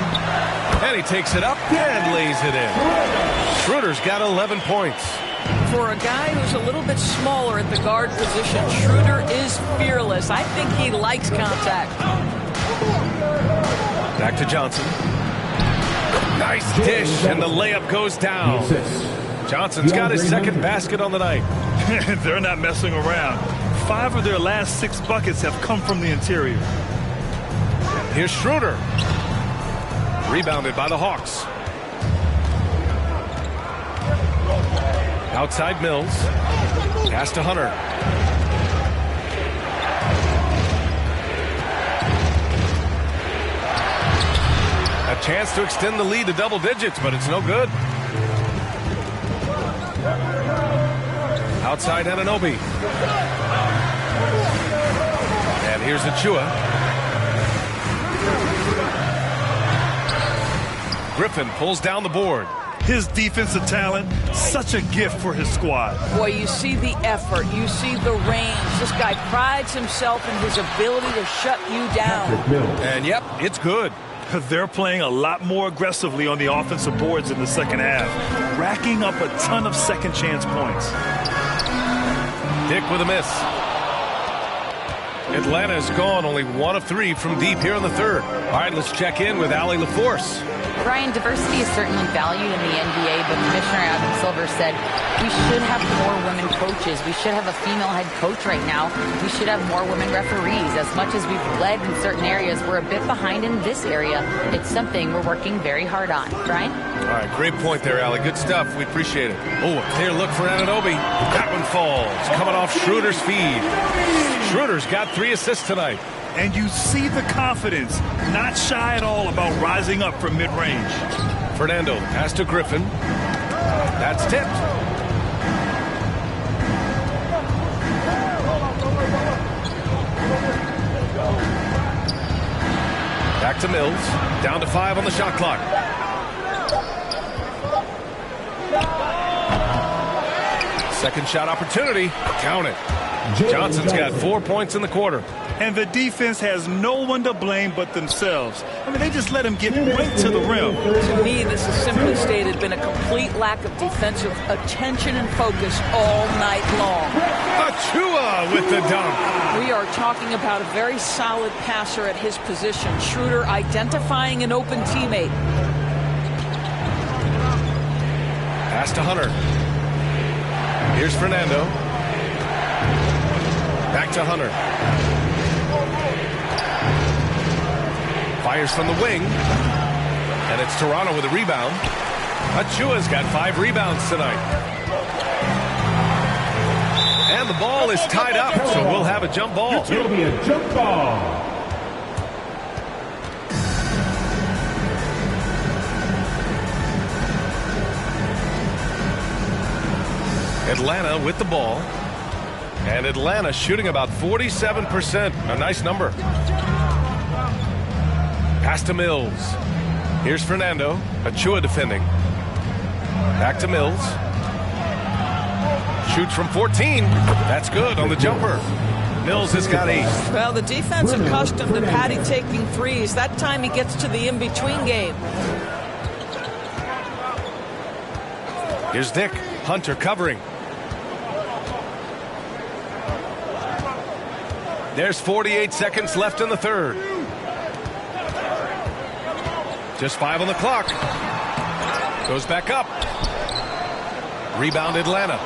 And he takes it up and lays it in. Schroeder's got 11 points. For a guy who's a little bit smaller at the guard position, Schroeder is fearless. I think he likes contact. Back to Johnson. Nice dish, and the layup goes down. Johnson's got his second basket on the night. They're not messing around. 5 of their last 6 buckets have come from the interior. Here's Schroeder. Rebounded by the Hawks. Outside Mills. Pass to Hunter. A chance to extend the lead to double digits, but it's no good. Outside Anunoby. And here's Achua. Griffin pulls down the board. His defensive talent, such a gift for his squad. Boy, you see the effort. You see the range. This guy prides himself in his ability to shut you down. And, yep, it's good. They're playing a lot more aggressively on the offensive boards in the second half, racking up a ton of second chance points. Dick with a miss. Atlanta's gone only 1 of 3 from deep here in the third. All right, let's check in with Allie LaForce. Brian, diversity is certainly valued in the NBA, but Commissioner Adam Silver said we should have more women coaches. We should have a female head coach right now. We should have more women referees. As much as we've led in certain areas, we're a bit behind in this area. It's something we're working very hard on. Brian? All right, great point there, Allie. Good stuff. We appreciate it. Oh, a clear look for Anunoby. That one falls. Coming off Schroeder's feed. Schroeder's got 3 assists tonight. And you see the confidence, not shy at all about rising up from mid-range. Fernando, pass to Griffin. That's tipped. Back to Mills. Down to 5 on the shot clock. Second shot opportunity. Count it. Johnson's got 4 points in the quarter. And the defense has no one to blame but themselves. I mean, they just let him get right to the rim. To me, this has simply stated been a complete lack of defensive attention and focus all night long. Achua with the dunk. We are talking about a very solid passer at his position. Schroeder identifying an open teammate. Pass to Hunter. Here's Fernando. Back to Hunter. Fires from the wing. And it's Toronto with a rebound. Achua's got 5 rebounds tonight. And the ball is tied up, so we'll have a jump ball. It'll be a jump ball. Atlanta with the ball. And Atlanta shooting about 47%. A nice number. Pass to Mills. Here's Fernando. Achua defending. Back to Mills. Shoots from 14. That's good on the jumper. Mills has got 8. Well, the defense accustomed to Patty taking threes. That time he gets to the in-between game. Here's Dick. Hunter covering. There's 48 seconds left in the third. Just 5 on the clock. Goes back up. Rebound Atlanta.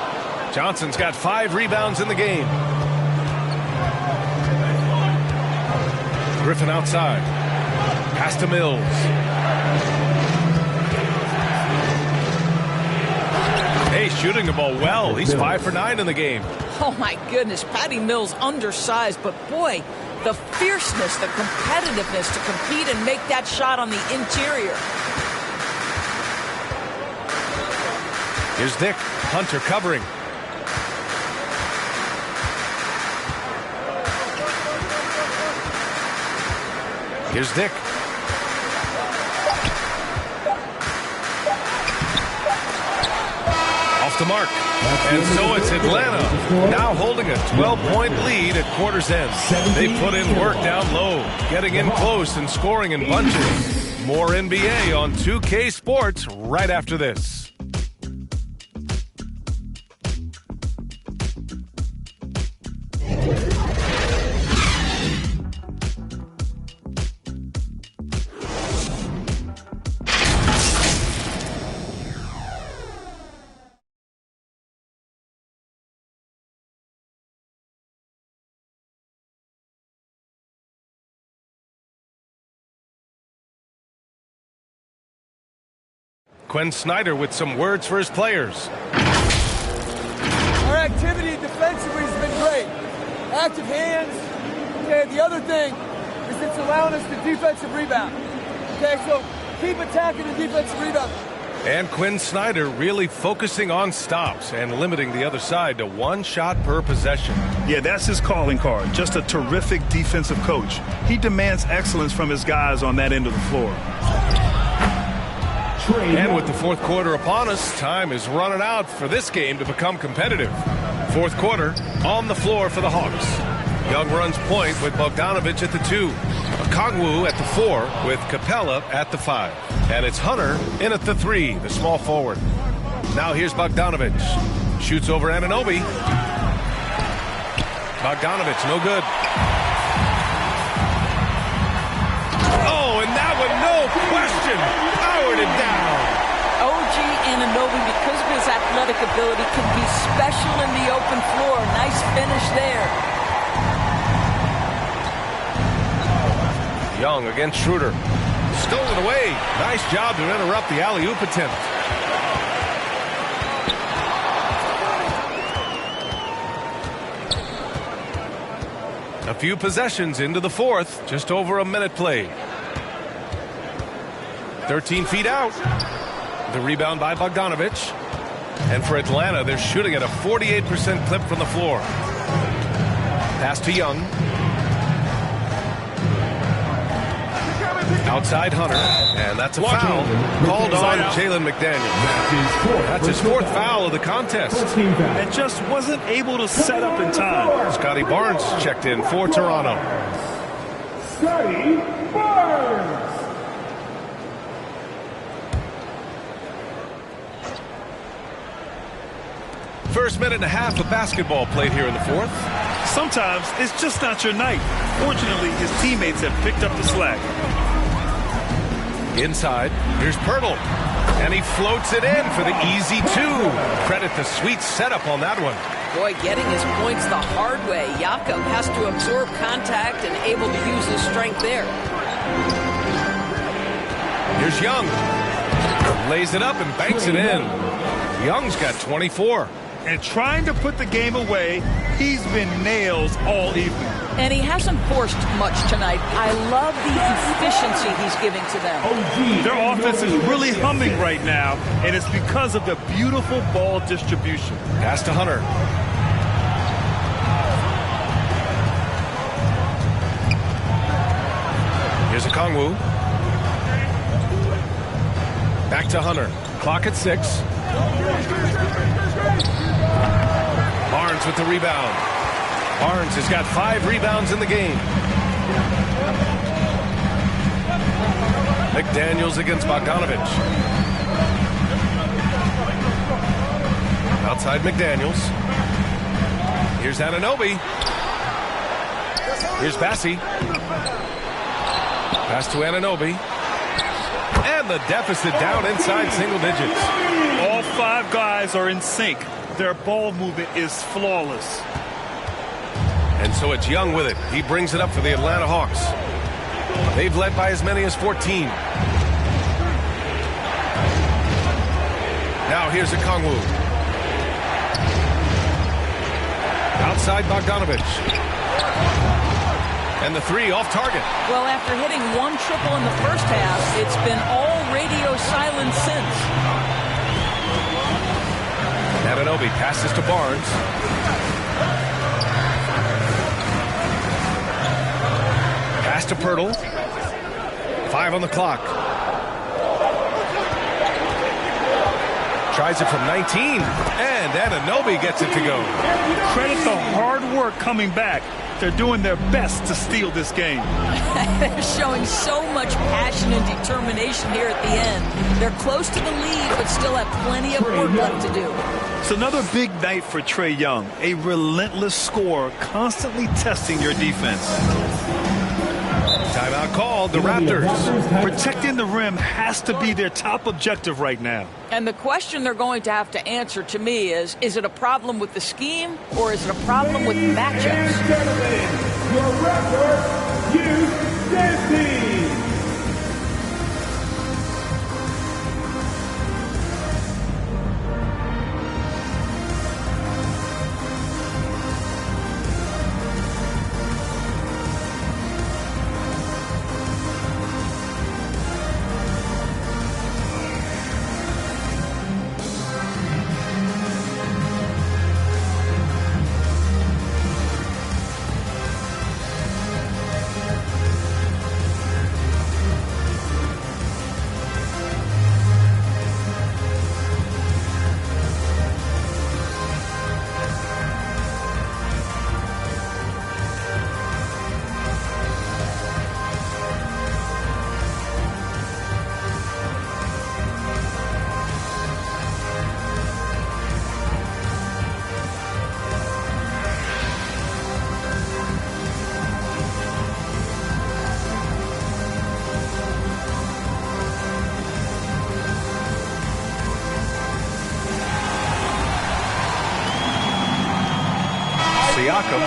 Johnson's got 5 rebounds in the game. Griffin outside. Pass to Mills. Hey, shooting the ball well. He's 5 for 9 in the game. Oh, my goodness. Patty Mills undersized, but boy, the fierceness, the competitiveness to compete and make that shot on the interior. Here's Dick. Hunter covering. Here's Dick. Off the mark. And so it's Atlanta now holding a 12-point lead at quarter's end. They put in work down low, getting in close and scoring in bunches. More NBA on 2K Sports right after this. Quinn Snyder with some words for his players. Our activity defensively has been great. Active hands. Okay, the other thing is it's allowing us the defensive rebound. Okay, so keep attacking the defensive rebound. And Quinn Snyder really focusing on stops and limiting the other side to 1 shot per possession. Yeah, that's his calling card. Just a terrific defensive coach. He demands excellence from his guys on that end of the floor. And with the fourth quarter upon us, time is running out for this game to become competitive. Fourth quarter on the floor for the Hawks. Young runs point with Bogdanovich at the 2. Okongwu at the 4 with Capella at the 5. And it's Hunter in at the 3, the small forward. Now here's Bogdanovich. Shoots over Anunoby. Bogdanovich, no good. Oh, and that one, no question. Powered it down. OG Anunoby, because of his athletic ability, can be special in the open floor. Nice finish there. Young against Schroeder. Stolen away. Nice job to interrupt the alley-oop attempt. A few possessions into the fourth. Just over a minute played. 13 feet out. The rebound by Bogdanovich. And for Atlanta, they're shooting at a 48% clip from the floor. Pass to Young. Outside Hunter. And that's a foul called on Jalen McDaniels. That's his 4th foul of the contest. And just wasn't able to set up in time. Scotty Barnes checked in for Toronto. Scotty Barnes. First minute and a half of basketball played here in the fourth. Sometimes it's just not your night. Fortunately, his teammates have picked up the slack. Inside, here's Pirtle. And he floats it in for the easy 2. Credit the sweet setup on that one. Boy, getting his points the hard way. Jakob has to absorb contact and able to use his strength there. Here's Young. Lays it up and banks it in. Young's got 24. And trying to put the game away, he's been nails all evening. And he hasn't forced much tonight. I love the efficiency he's giving to them. Their offense is really humming right now, and it's because of the beautiful ball distribution. Pass to Hunter. Here's Okongwu. Back to Hunter. Clock at 6. Barnes with the rebound. Barnes has got 5 rebounds in the game. McDaniels against Bogdanovich. Outside McDaniels. Here's Anunoby. Here's Bassi. Pass to Anunoby. And the deficit down inside single digits. All 5 guys are in sync. Their ball movement is flawless. And so it's Young with it. He brings it up for the Atlanta Hawks. They've led by as many as 14. Now here's Okongwu. Outside Bogdanovich. And the 3 off target. Well, after hitting 1 triple in the first half, it's been all radio silence since. Anunoby passes to Barnes. Pass to Pirtle. 5 on the clock. Tries it from 19. And Anunoby gets it to go. Credit the hard work coming back. They're doing their best to steal this game. They're showing so much passion and determination here at the end. They're close to the lead, but still have plenty of work left to do. It's another big night for Trae Young. A relentless scorer, constantly testing your defense. Timeout called. The Raptors. Protecting the rim has to be their top objective right now. And the question they're going to have to answer to me is it a problem with the scheme or is it a problem with matchups? Your Raptors Youth Dance Team.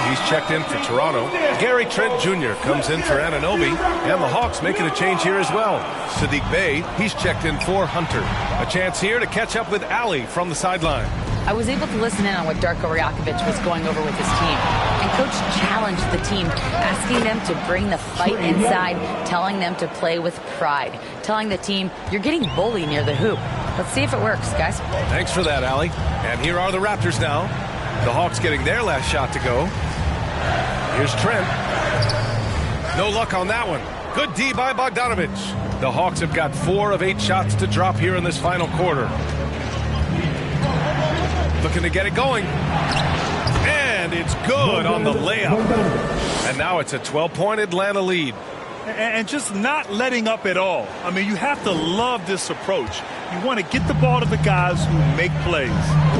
He's checked in for Toronto. Gary Trent Jr. comes in for Anunoby. And the Hawks making a change here as well. Sadiq Bey, he's checked in for Hunter. A chance here to catch up with Ali from the sideline. I was able to listen in on what Darko Rajakovic was going over with his team. And Coach challenged the team, asking them to bring the fight inside, telling them to play with pride, telling the team, you're getting bullied near the hoop. Let's see if it works, guys. Thanks for that, Ali. And here are the Raptors now. The Hawks getting their last shot to go. Here's Trent. No luck on that one. Good D by Bogdanovich. The Hawks have got 4 of 8 shots to drop here in this final quarter. Looking to get it going. And it's good on the layup. And now it's a 12-point Atlanta lead. And just not letting up at all. I mean, you have to love this approach. You want to get the ball to the guys who make plays.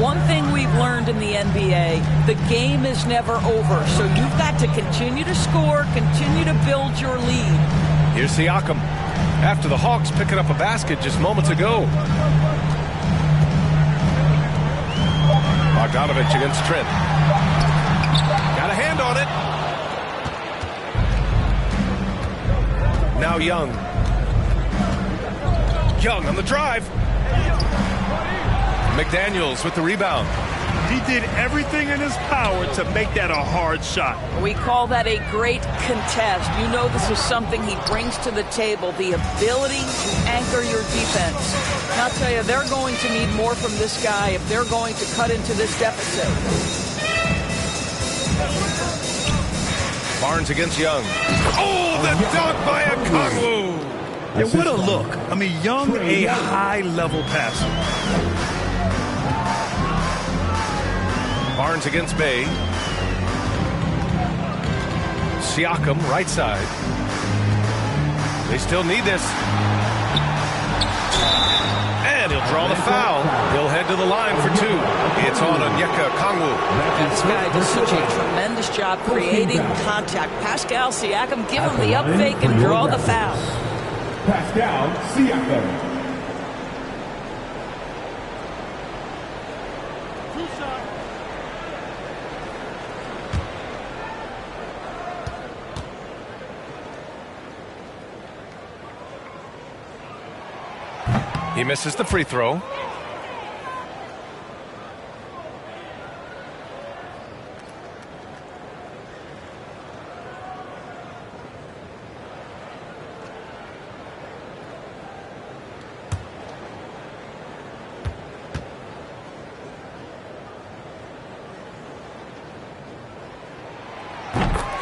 One thing we've learned in the NBA, the game is never over. So you've got to continue to score, continue to build your lead. Here's Siakam. After the Hawks picking up a basket just moments ago. Bogdanovich against Trent. Got a hand on it. Now Young. Young on the drive. McDaniels with the rebound. He did everything in his power to make that a hard shot. We call that a great contest. You know this is something he brings to the table, the ability to anchor your defense. And I'll tell you, they're going to need more from this guy if they're going to cut into this deficit. Barnes against Young. Oh, the dunk by Okongwu. Yeah, what a look. I mean, Young, a high-level passer. Barnes against Bay. Siakam, right side. They still need this. And he'll draw the foul. He'll head to the line for two. It's on Onyeka Kongwu. This guy does such a tremendous job creating contact. Pascal Siakam, give him the up fake and draw the foul. Pascal Siakam. He misses the free throw.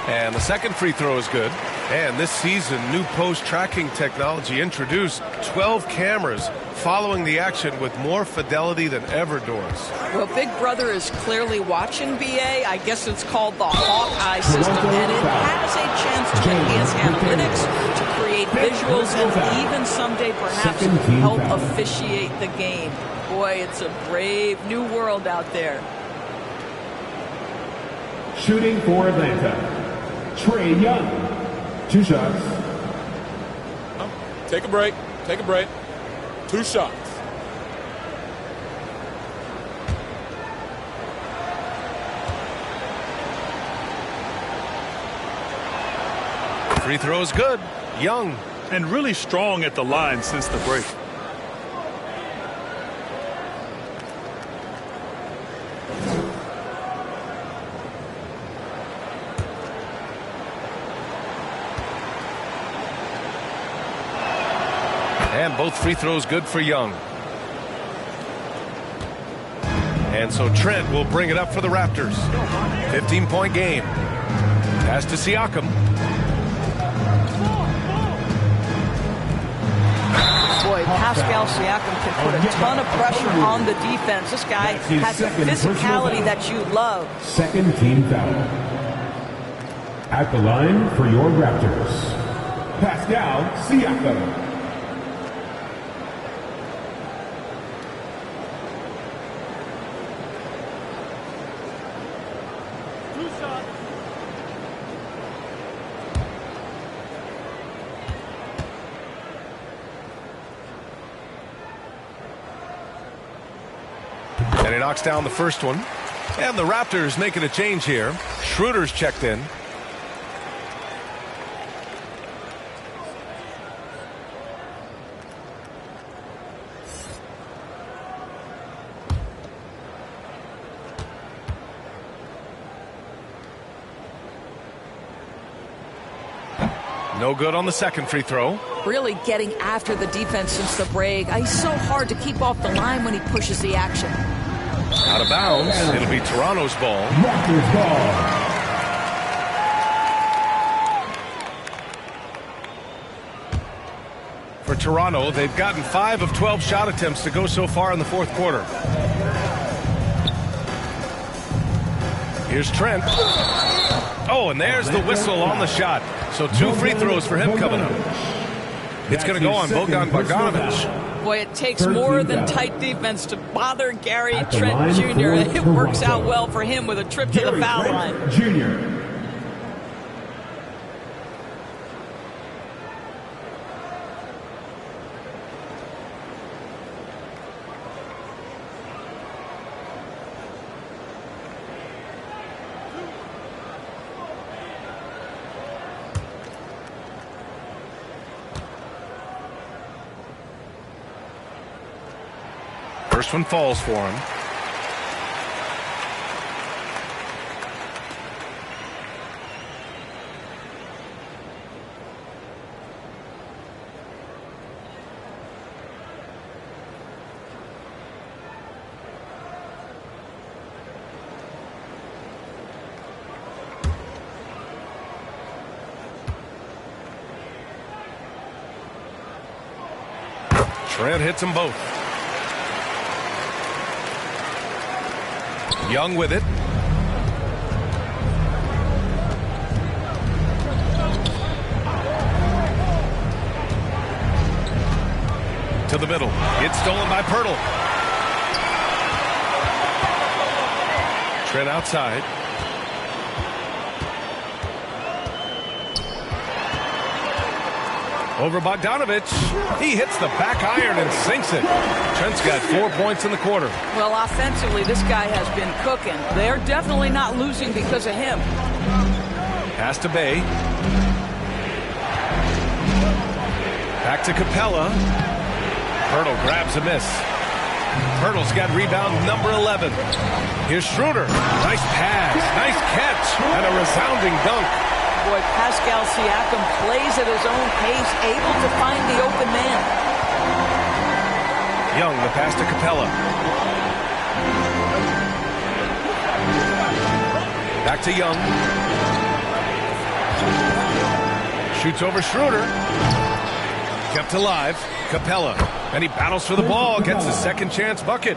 And the second free throw is good. And this season, new post tracking technology introduced 12 cameras following the action with more fidelity than ever, Doris. Well, Big Brother is clearly watching BA. I guess it's called the Hawkeye system, and it has a chance to enhance analytics, to create visuals, and even someday perhaps help officiate the game. Boy, it's a brave new world out there. Shooting for Atlanta, Trae Young. 2 shots. Take a break. Take a break. 2 shots. Free throw is good. Young. And really strong at the line since the break. And both free throws good for Young. And so Trent will bring it up for the Raptors. 15-point game. Pass to Siakam. Boy, Pascal Siakam can put a ton of pressure on the defense. This guy has the physicality that you love. Second team foul. At the line for your Raptors, Pascal Siakam. And he knocks down the first one. And the Raptors making a change here. Schroeder's checked in. No good on the second free throw. Really getting after the defense since the break. He's so hard to keep off the line when he pushes the action. Out of bounds. It'll be Toronto's ball. Raptors ball. For Toronto, they've gotten 5 of 12 shot attempts to go so far in the fourth quarter. Here's Trent. Oh, and there's the whistle on the shot. So 2 free throws for him coming up. It's going to go on Bogdan Bogdanovic. Boy, it takes more than tight defense to bother Gary Trent Jr. It works out well for him with a trip to the foul line. Jr. First one falls for him. Trent hits them both. Young with it. To the middle. It's stolen by Pirtle. Trent outside. Over Bogdanovich. He hits the back iron and sinks it. Trent's got 4 points in the quarter. Well, offensively, this guy has been cooking. They're definitely not losing because of him. Pass to Bay. Back to Capella. Pirtle grabs a miss. Pirtle's got rebound number 11. Here's Schroeder. Nice pass. Nice catch. And a resounding dunk. Boy, Pascal Siakam plays at his own pace, able to find the open man. Young, the pass to Capella. Back to Young. Shoots over Schroeder. Kept alive. Capella. And he battles for the ball. Gets his second chance bucket.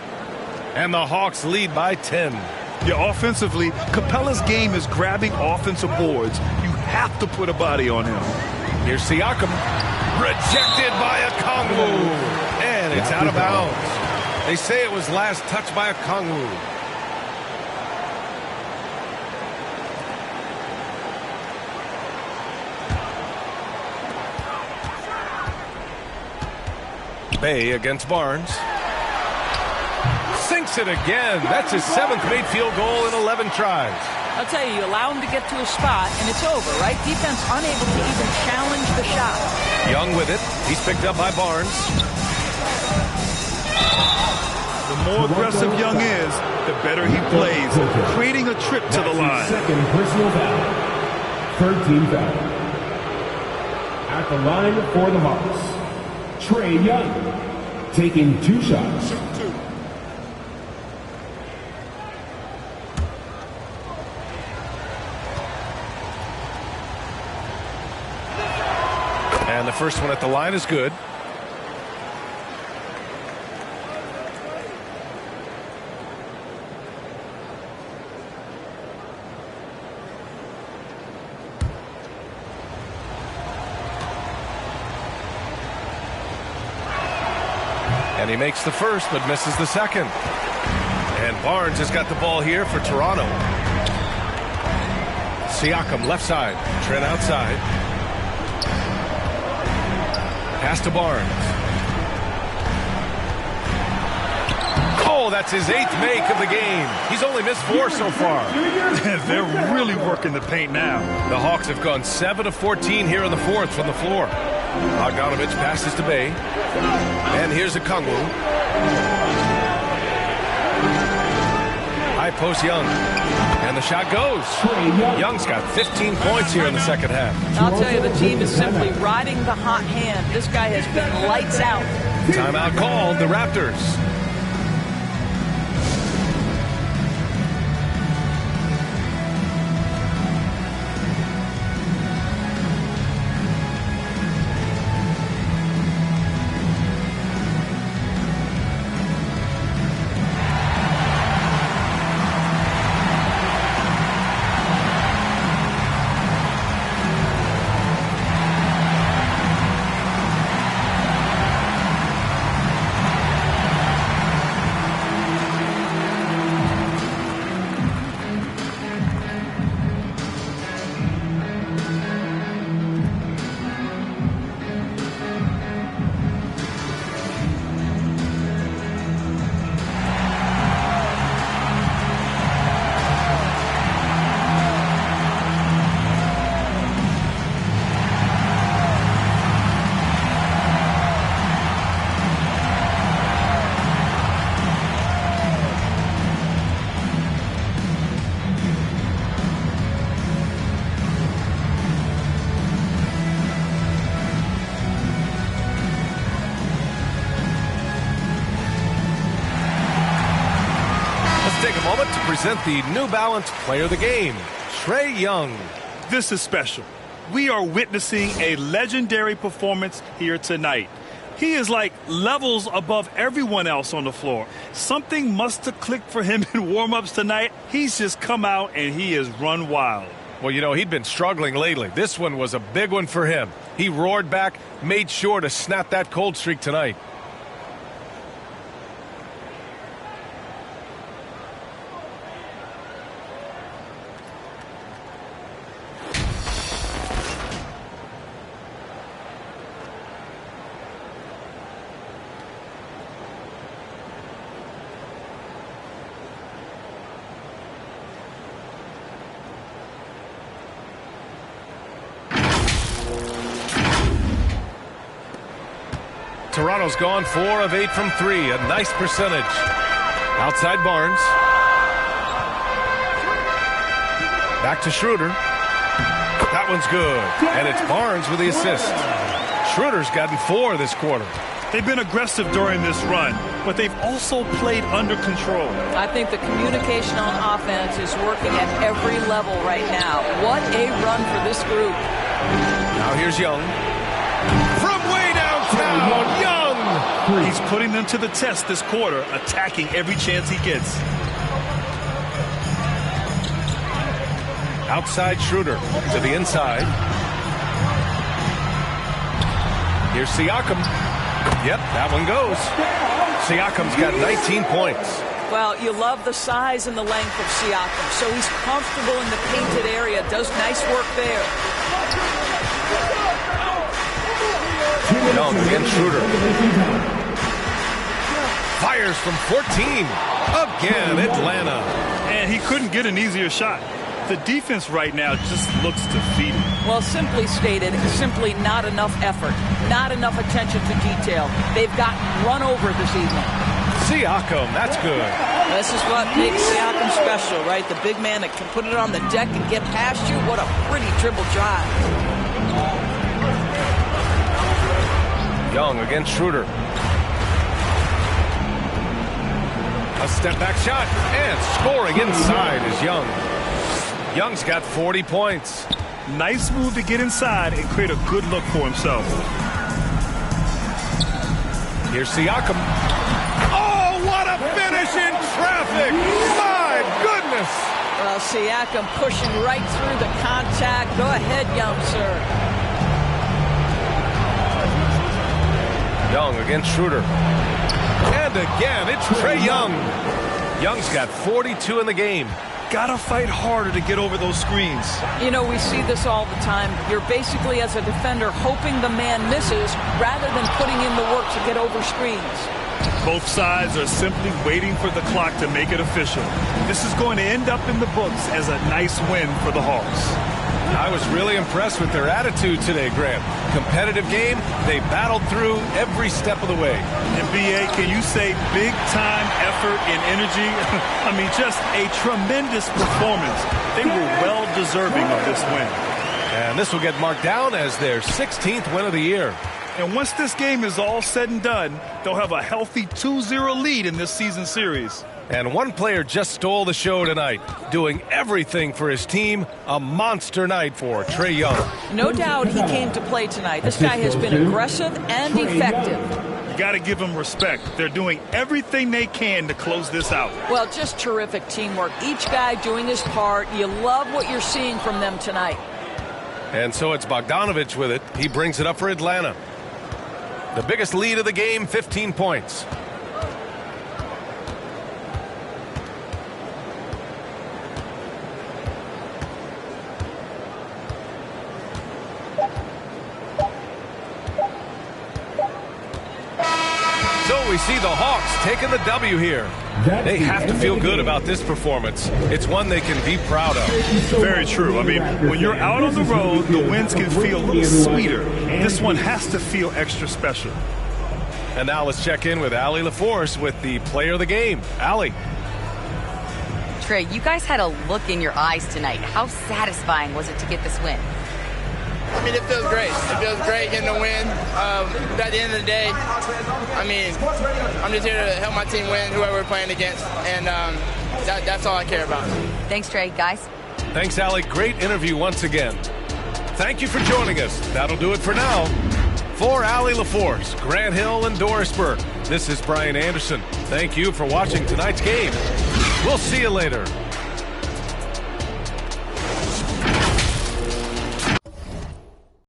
And the Hawks lead by 10. Yeah, offensively, Capella's game is grabbing offensive boards. You have to put a body on him. Here's Siakam. Rejected by Okongwu. And it's out of bounds. They say it was last touched by Okongwu. Bay against Barnes. Sinks it again. That's his 7th made field goal in 11 tries. I'll tell you, you allow him to get to a spot, and it's over, right? Defense unable to even challenge the shot. Young with it. He's picked up by Barnes. The more aggressive Young is, the better he plays, creating a trip to the line. Second personal foul. 13 foul. At the line for the Hawks, Trae Young, taking 2 shots. And the first one at the line is good. And he makes the first, but misses the second. And Barnes has got the ball here for Toronto. Siakam left side. Trent outside. Pass to Barnes. Oh, that's his 8th make of the game. He's only missed 4 so far. They're really working the paint now. The Hawks have gone 7 of 14 here in the 4th from the floor. Bogdanovich passes to Bay. And here's Okongwu. High post Young. And the shot goes. Young's got 15 points here in the second half. I'll tell you, the team is simply riding the hot hand. This guy has been lights out. Timeout called, the Raptors. Present the New Balance Player of the Game, Trae Young. This is special. We are witnessing a legendary performance here tonight. He is like levels above everyone else on the floor. Something must have clicked for him in warm-ups tonight. He's just come out and he has run wild. Well, you know, he'd been struggling lately. This one was a big one for him. He roared back, made sure to snap that cold streak tonight. Toronto's gone 4 of 8 from 3. A nice percentage. Outside Barnes. Back to Schroeder. That one's good. And it's Barnes with the assist. Schroeder's gotten 4 this quarter. They've been aggressive during this run, but they've also played under control. I think the communication on offense is working at every level right now. What a run for this group. Now here's Young. From way downtown, Young! He's putting them to the test this quarter, attacking every chance he gets. Outside Schroeder to the inside. Here's Siakam. Yep, that one goes. Siakam's got 19 points. Well, you love the size and the length of Siakam, so he's comfortable in the painted area, does nice work there. Young against Schroeder. Fires from 14. Again, Atlanta. And he couldn't get an easier shot. The defense right now just looks defeated. Well, simply stated, simply not enough effort, not enough attention to detail. They've gotten run over this evening. Siakam, that's good. This is what makes Siakam special, right? The big man that can put it on the deck and get past you. What a pretty dribble drive. Young against Schroeder. A step-back shot, and scoring inside is Young. Young's got 40 points. Nice move to get inside and create a good look for himself. Here's Siakam. Oh, what a finish in traffic! My goodness! Well, Siakam pushing right through the contact. Go ahead, Young, sir. Young against Schroeder. And again, it's Trae Young. Young's got 42 in the game. Gotta fight harder to get over those screens. You know, we see this all the time. You're basically, as a defender, hoping the man misses rather than putting in the work to get over screens. Both sides are simply waiting for the clock to make it official. This is going to end up in the books as a nice win for the Hawks. I was really impressed with their attitude today, Grant. Competitive game, they battled through every step of the way. And B.A., can you say big-time effort and energy? I mean, just a tremendous performance. They were well-deserving of this win. And this will get marked down as their 16th win of the year. And once this game is all said and done, they'll have a healthy 2-0 lead in this season series. And one player just stole the show tonight, doing everything for his team. A monster night for Trae Young. No doubt he came to play tonight. This guy has been aggressive and effective. You got to give them respect. They're doing everything they can to close this out. Well, just terrific teamwork. Each guy doing his part. You love what you're seeing from them tonight. And so it's Bogdanovich with it. He brings it up for Atlanta. The biggest lead of the game, 15 points. So we see the Hawks taking the W here. They have to feel good about this performance. It's one they can be proud of. Very true. I mean, when you're out on the road, the wins can feel a little sweeter. This one has to feel extra special. And now let's check in with Allie LaForce with the player of the game. Allie. Trae, you guys had a look in your eyes tonight. How satisfying was it to get this win? I mean, it feels great. It feels great getting the win. But at the end of the day, I mean, I'm just here to help my team win, whoever we're playing against, and that's all I care about. Thanks, Trae. Guys. Thanks, Allie. Great interview once again. Thank you for joining us. That'll do it for now. For Allie LaForce, Grant Hill, and Dorisburg, this is Brian Anderson. Thank you for watching tonight's game. We'll see you later.